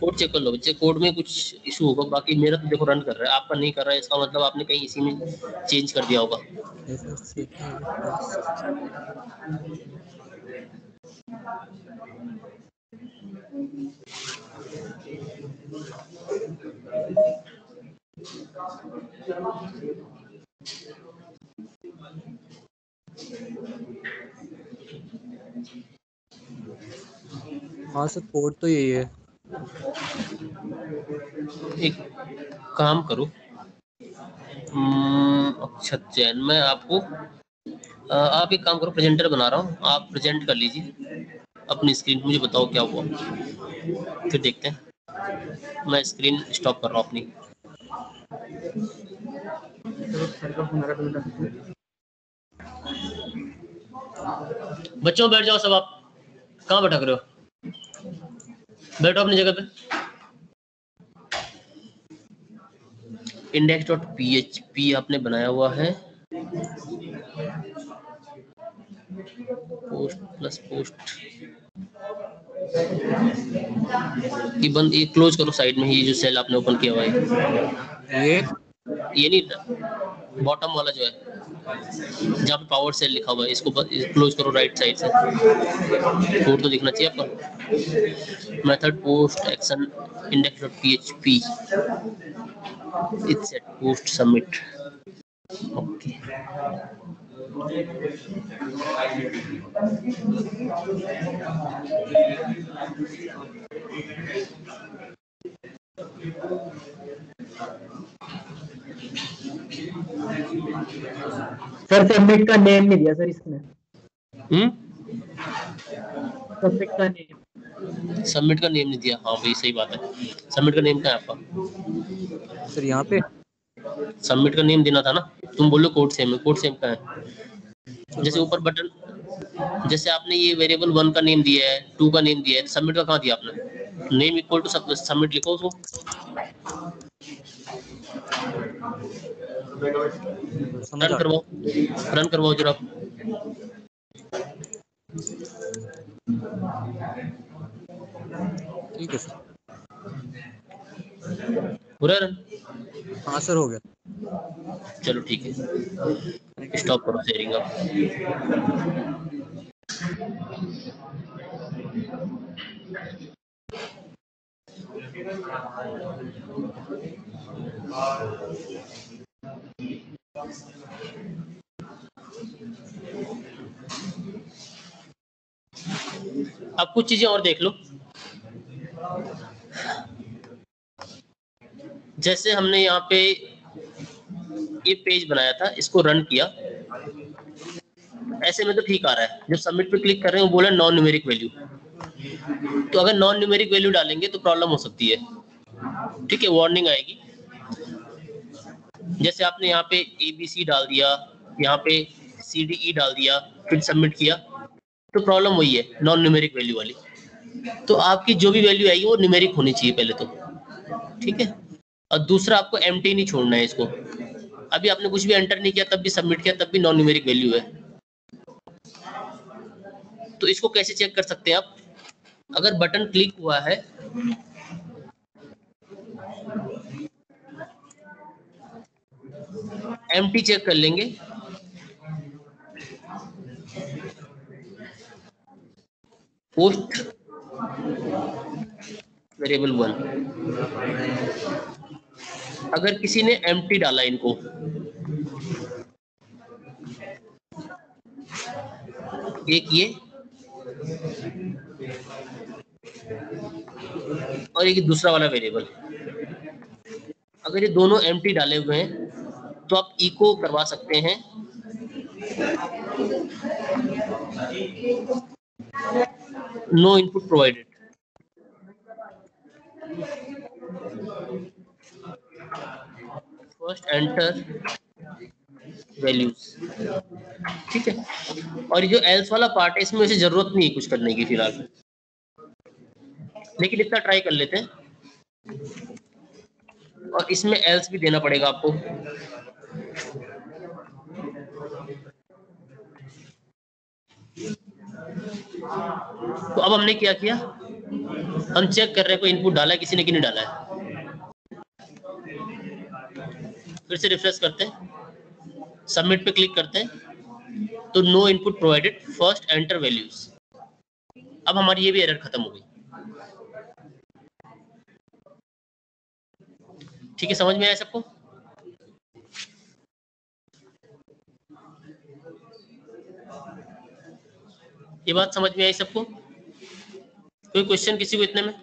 कोड चेक कर लो बच्चे, कोड में कुछ इशू होगा। बाकी मेरा तो देखो रन कर रहा है, आपका नहीं कर रहा है, इसका मतलब आपने कहीं इसी में चेंज कर दिया होगा। हाँ सर, कोड तो यही है। एक काम करो, अक्षत जैन, मैं आपको आप एक काम करो, प्रेजेंटर बना रहा हूँ, आप प्रेजेंट कर लीजिए अपनी स्क्रीन, मुझे बताओ क्या हुआ, फिर देखते हैं। मैं स्क्रीन स्टॉप कर रहा हूँ अपनी। बच्चों बैठ जाओ सब, आप कहाँ भटक रहे हो, बैठो अपनी जगह पे। index.php आपने बनाया हुआ है, पोस्ट प्लस पोस्ट ये बंद, ये क्लोज करो साइड में ही, जो सेल आपने ओपन किया हुआ है ये नहीं, बॉटम वाला जो है जहाँ पे पावर सेल लिखा हुआ है, इसको क्लोज करो राइट साइड से, कोड तो दिखना चाहिए आपको। Method post action index.php it's set post submit. Okay sir submit का नेम नहीं दिया सर इसमें। सबमिट का नेम, सबमिट का नेम नहीं दिया, हाँ भाई सही बात है। सबमिट का नेम क्या है आपका सर? यहाँ पे सबमिट का नेम देना था ना, तुम बोलो कोड सेम है, कोड सेम का है। जैसे ऊपर बटन, जैसे आपने ये वेरिएबल 1 का नेम दिया है, 2 का नेम दिया है, सबमिट का कहाँ दिया आपने? नेम इक्वल टू सबमिट लिखो उसको। रन करवाओ, रन करवाओ जरा। ठीक है सर। हो रहा है रन? हाँ सर हो गया। चलो ठीक है, स्टॉप करो शेयरिंग अब। अब कुछ चीजें और देख लो। जैसे हमने यहाँ पे ये पेज बनाया था, इसको रन किया, ऐसे में तो ठीक आ रहा है। जब सबमिट पे क्लिक कर रहे हैं वो बोला नॉन न्यूमेरिक वैल्यू, तो अगर नॉन न्यूमेरिक वैल्यू डालेंगे तो प्रॉब्लम हो सकती है, ठीक है, वार्निंग आएगी। जैसे आपने यहाँ पे ABC डाल दिया, यहाँ पे CDE डाल दिया, फिर सबमिट किया, तो प्रॉब्लम वही है, नॉन न्यूमेरिक वैल्यू वाली। तो आपकी जो भी वैल्यू आएगी वो न्यूमेरिक होनी चाहिए पहले तो, ठीक है। और दूसरा, आपको एम्प्टी नहीं छोड़ना है इसको। अभी आपने कुछ भी एंटर नहीं किया, तब भी सबमिट किया, तब भी नॉन न्यूमेरिक वैल्यू है। तो इसको कैसे चेक कर सकते हैं आप? अगर बटन क्लिक हुआ है, एम्प्टी चेक कर लेंगे, पोस्ट वेरिएबल 1, अगर किसी ने एम्प्टी डाला इनको, एक ये और एक दूसरा वाला वेरिएबल, अगर ये दोनों एम्प्टी डाले हुए हैं तो आप इको करवा सकते हैं no input provided. First enter values, ठीक है। और ये जो एल्स वाला पार्ट है, इसमें वैसे जरूरत नहीं है कुछ करने की फिलहाल, लेकिन इतना ट्राई कर लेते हैं। और इसमें एल्स भी देना पड़ेगा आपको। तो अब हमने क्या किया, हम चेक कर रहे हैं कोई इनपुट डाला है किसी ने कि नहीं डाला है। फिर से रिफ्रेश करते हैं, सबमिट पे क्लिक करते हैं, तो no input provided, first enter values. अब हमारी ये भी एरर खत्म हो गई, ठीक है। समझ में आया सबको? ये बात समझ में आई सबको? कोई क्वेश्चन किसी को इतने में?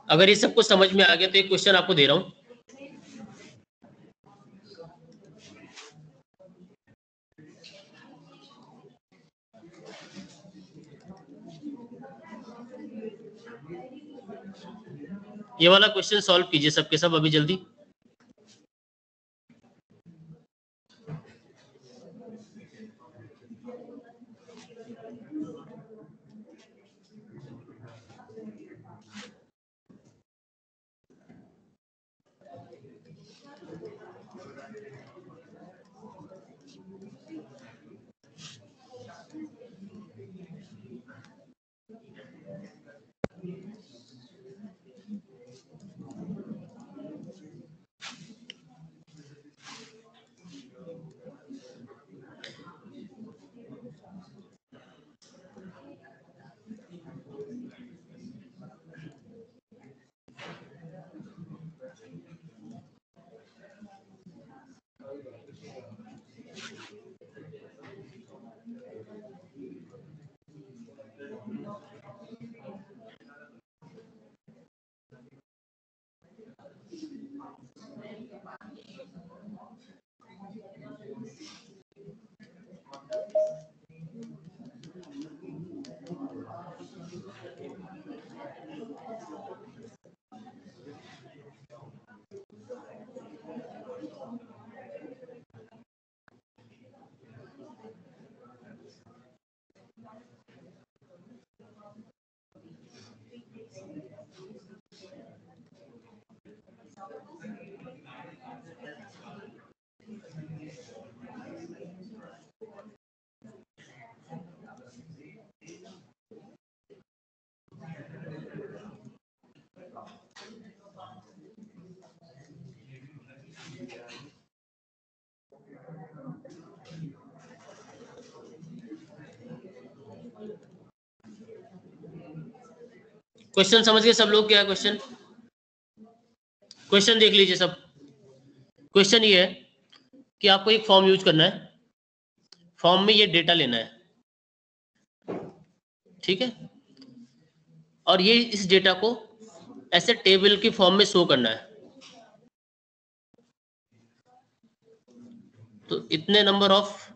अगर ये सब कुछ समझ में आ गया तो एक क्वेश्चन आपको दे रहा हूं। ये वाला क्वेश्चन सॉल्व कीजिए सबके सब अभी जल्दी। क्वेश्चन समझ गए सब लोग? क्या है क्वेश्चन? क्वेश्चन देख लीजिए सब। क्वेश्चन ये है कि आपको एक फॉर्म यूज करना है, फॉर्म में ये डेटा लेना है, ठीक है, और ये इस डेटा को ऐसे टेबल की फॉर्म में शो करना है। तो इतने नंबर ऑफ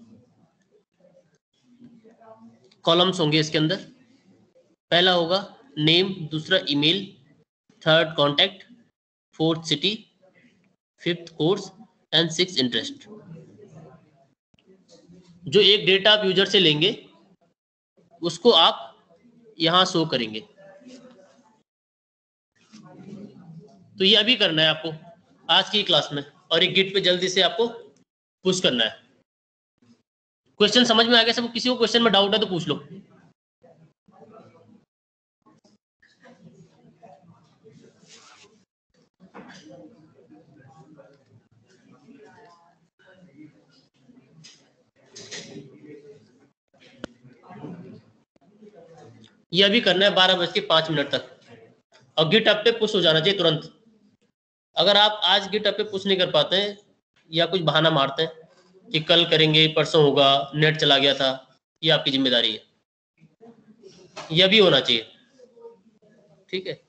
कॉलम्स होंगे इसके अंदर। पहला होगा नेम, दूसरा email, third contact, fourth city, fifth course and six interest. जो एक डेटा आप यूजर से लेंगे उसको आप यहां शो करेंगे। तो ये अभी करना है आपको आज की क्लास में, और एक गिट पे जल्दी से आपको पुश करना है। क्वेश्चन समझ में आ गया सब? किसी को क्वेश्चन में डाउट है तो पूछ लो। ये अभी करना है 12:05 तक, और गिटहब पे पुश हो जाना चाहिए तुरंत। अगर आप आज गिटहब पे पुश नहीं कर पाते हैं या कुछ बहाना मारते हैं कि कल करेंगे, परसों होगा, नेट चला गया था, ये आपकी जिम्मेदारी है। यह भी होना चाहिए, ठीक है।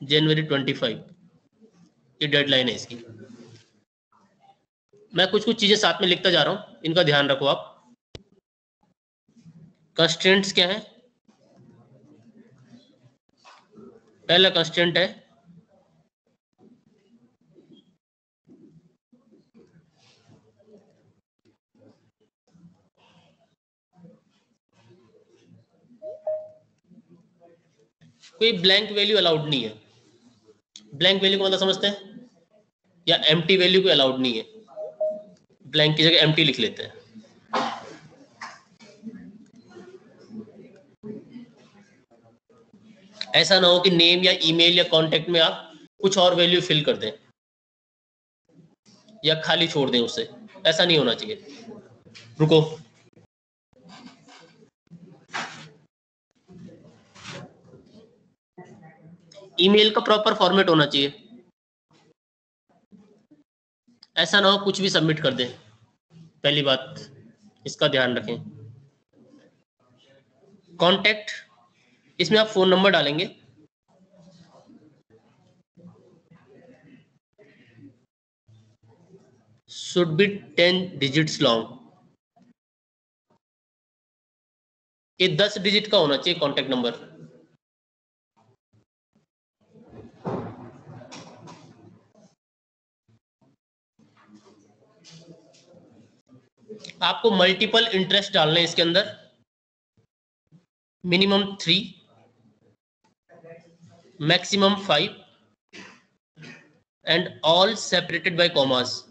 जनवरी 25 ये डेडलाइन है इसकी। मैं कुछ कुछ चीजें साथ में लिखता जा रहा हूं, इनका ध्यान रखो आप। कंस्ट्रेंट्स क्या है? पहला कंस्ट्रेंट है कोई ब्लैंक वैल्यू अलाउड नहीं है। ब्लैंक वैल्यू को मतलब समझते हैं? या एम्प्टी वैल्यू को अलाउड नहीं है, ब्लैंक की जगह एम्प्टी लिख लेते हैं। ऐसा ना हो कि नेम या ईमेल या कांटेक्ट में आप कुछ और वैल्यू फिल कर दें या खाली छोड़ दें उसे, ऐसा नहीं होना चाहिए। रुको, ईमेल का प्रॉपर फॉर्मेट होना चाहिए। ऐसा ना हो कुछ भी सबमिट कर दें, पहली बात इसका ध्यान रखें। कांटेक्ट, इसमें आप फोन नंबर डालेंगे should be 10 digits long. ये 10 डिजिट का होना चाहिए कॉन्टेक्ट नंबर। आपको मल्टीपल इंटरेस्ट डालने इसके अंदर, minimum 3, maximum 5 and all separated by commas.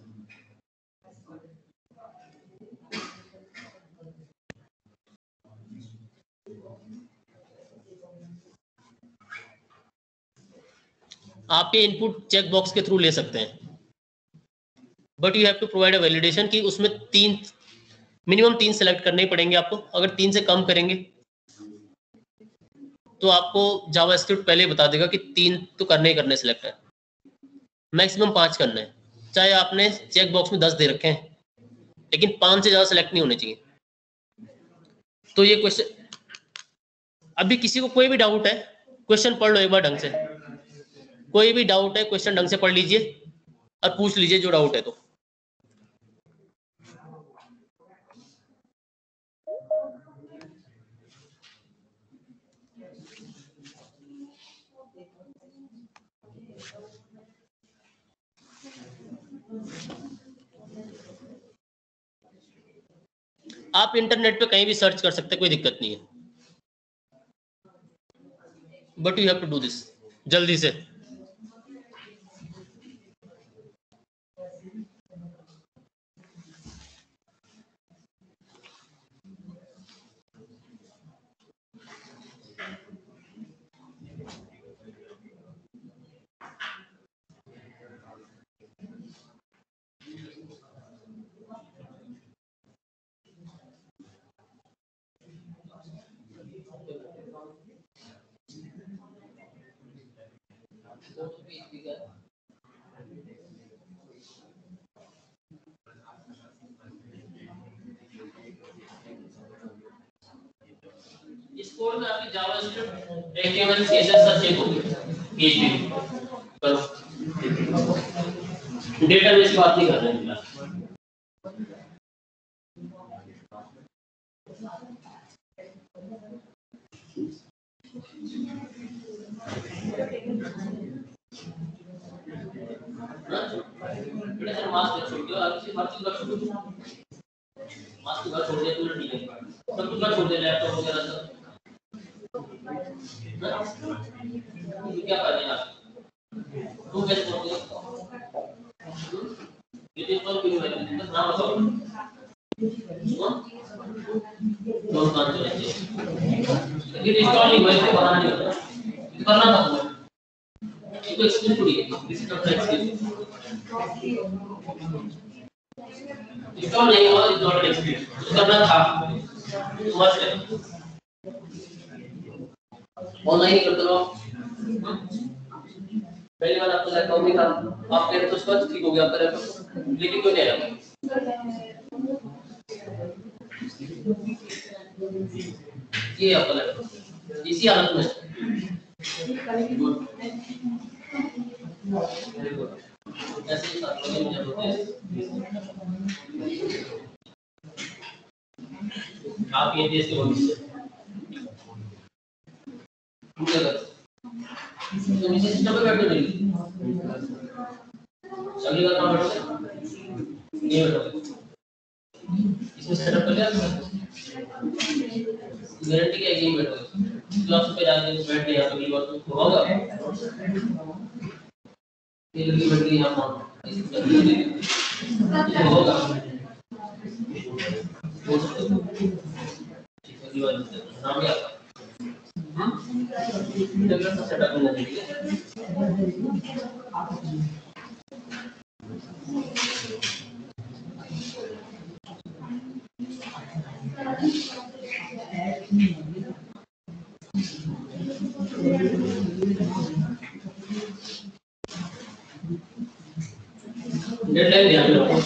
आप ये इनपुट चेक बॉक्स के थ्रू ले सकते हैं, but you have to provide a validation कि उसमें मिनिमम 3 सेलेक्ट करने ही पड़ेंगे आपको। अगर 3 से कम करेंगे तो आपको जावास्क्रिप्ट पहले ही बता देगा कि 3 तो करने ही करने सिलेक्ट है, मैक्सिमम 5 करना है। चाहे आपने चेक बॉक्स में 10 दे रखे हैं, लेकिन 5 से ज्यादा सेलेक्ट नहीं होने चाहिए। तो ये क्वेश्चन, अभी किसी को कोई भी डाउट है, क्वेश्चन पढ़ लो एक बार ढंग से। कोई भी डाउट है, क्वेश्चन ढंग से पढ़ लीजिए और पूछ लीजिए जो डाउट है। तो आप इंटरनेट पे कहीं भी सर्च कर सकते हैं, कोई दिक्कत नहीं है, but you have to do this जल्दी से। इस कोड में आपकी जावास्क्रिप्ट एचटीएमएल सीएसएस सब चेक होगी, पीएचपी करो। डेटाबेस की बात नहीं कर रहे हैं। मास्क छोड़ दो, आप सिर्फ हर चीज का छोड़ दो। मास्क का छोड़ दे तो ठीक है, सब कुछ का छोड़ दे, लैपटॉप वगैरह सब। क्या करें आप? तुम कैसे करते हो? ये इंस्टॉल क्यों है? बस नाम बताओ। कौन सा चाहिए? ये इंस्टॉल नहीं हुआ है, बनाना नहीं होता, करना था। इसको एक्सप्लेन करिए, this is not explain. Install नहीं हुआ, इज नॉट एक्सप्लेन, करना था मस्ट है। ऑनलाइन करते रहो। पहली बार आपको लैपटॉप नहीं था, आप कह रहे तो उसका ठीक हो गया आपका लैपटॉप, लेकिन क्यों नहीं आया? ये आपका लैपटॉप इसी हालत में ऐसे ही साथ में जब होते हैं आप ये देश के भविष्य तो नीचे सिस्टम पे बैठे नहीं, अगली बार कहाँ बैठोगे? ये बैठोगे, इसमें सेटअप कर लिया गारंटी क्या है कि बैठोगे। क्लास पे जाके बैठ गया अगली बार तो होगा, ये लगी बैठ गई यहाँ होगा, अगली बार नाम क्या सेटअप करना चाहिए। डेडलाइन ध्यान रखो।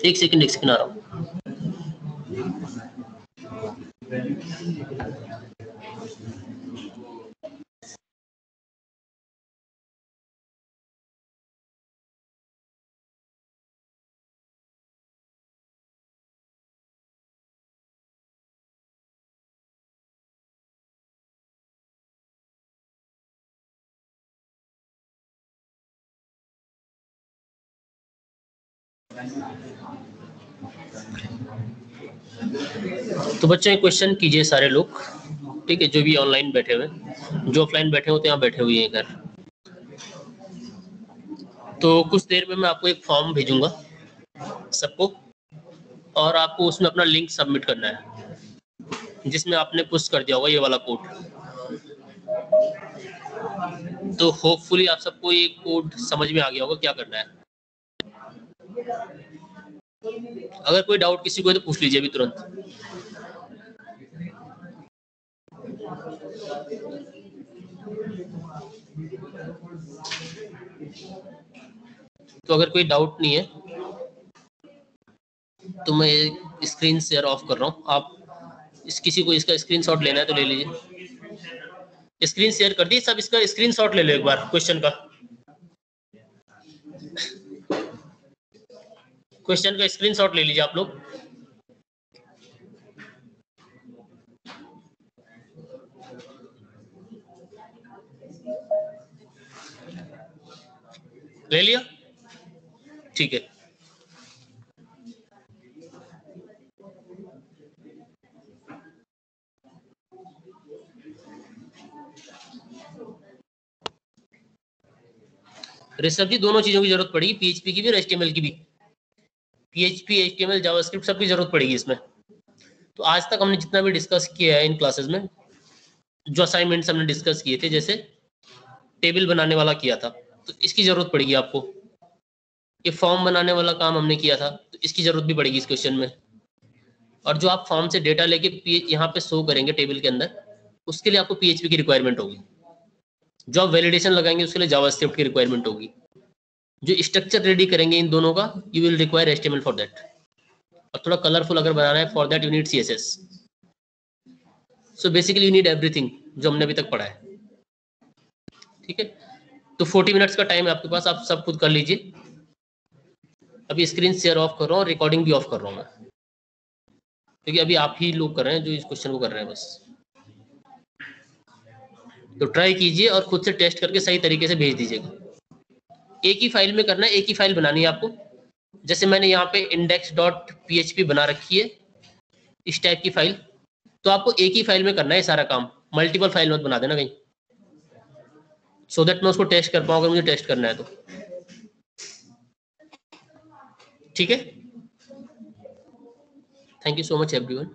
एक सेकंड आ रहा हूँ। तो बच्चों एक क्वेश्चन कीजिए सारे लोग, ठीक है, जो भी ऑनलाइन बैठे हुए, जो ऑफलाइन बैठे हो तो यहाँ बैठे हुए हैं घर। तो कुछ देर में मैं आपको एक फॉर्म भेजूंगा सबको, और आपको उसमें अपना लिंक सबमिट करना है, जिसमें आपने पुश कर दिया होगा ये वाला कोड। तो होपफुली आप सबको ये कोड समझ में आ गया होगा क्या करना है। अगर कोई डाउट किसी को है तो पूछ लीजिए अभी तुरंत। तो अगर कोई डाउट नहीं है तो मैं स्क्रीन शेयर ऑफ कर रहा हूँ। आप किसी को इसका स्क्रीनशॉट लेना है तो ले लीजिए। स्क्रीन शेयर कर दी सब, इसका स्क्रीनशॉट ले लो एक बार क्वेश्चन का। क्वेश्चन का स्क्रीनशॉट ले लीजिए आप लोग। ले लिया? ठीक है। ऋषभ जी दोनों चीजों की जरूरत पड़ेगी, पीएचपी की भी और एचटीएमएल की भी। पीएचपी, एचटीएमएल, जावास्क्रिप्ट सब की जरूरत पड़ेगी इसमें। तो आज तक हमने जितना भी डिस्कस किया है इन क्लासेस में, जो असाइनमेंट्स हमने डिस्कस किए थे, जैसे टेबल बनाने वाला किया था तो इसकी जरूरत पड़ेगी आपको। ये फॉर्म बनाने वाला काम हमने किया था तो इसकी जरूरत भी पड़ेगी इस क्वेश्चन में। और जो आप फॉर्म से डेटा लेके यहाँ पे शो करेंगे टेबल के अंदर, उसके लिए आपको पीएचपी की रिक्वायरमेंट होगी। जो आप वैलिडेशन लगाएंगे उसके लिए जावास्क्रिप्ट की रिक्वायरमेंट होगी। जो स्ट्रक्चर रेडी करेंगे इन दोनों का, you will require HTML for that. और थोड़ा कलरफुल अगर बनाना है, for that you need CSS. So basically you need everything जो हमने अभी तक पढ़ा है। ठीक है, तो 40 मिनट्स का टाइम है आपके पास, आप सब खुद कर लीजिए। अभी स्क्रीन शेयर ऑफ कर रहा हूँ, रिकॉर्डिंग भी ऑफ कर रहा हूँ मैं, क्योंकि अभी आप ही लोग कर रहे हैं जो इस क्वेश्चन को कर रहे हैं बस। तो ट्राई कीजिए और खुद से टेस्ट करके सही तरीके से भेज दीजिएगा। एक ही फाइल में करना है, एक ही फाइल बनानी है आपको। जैसे मैंने यहाँ पे index.php बना रखी है, इस टाइप की फाइल, तो आपको एक ही फाइल में करना है सारा काम, मल्टीपल फाइल मत बना देना कहीं, सो दैट मैं उसको टेस्ट कर पाऊँ अगर मुझे टेस्ट करना है तो। ठीक है, thank you so much everyone.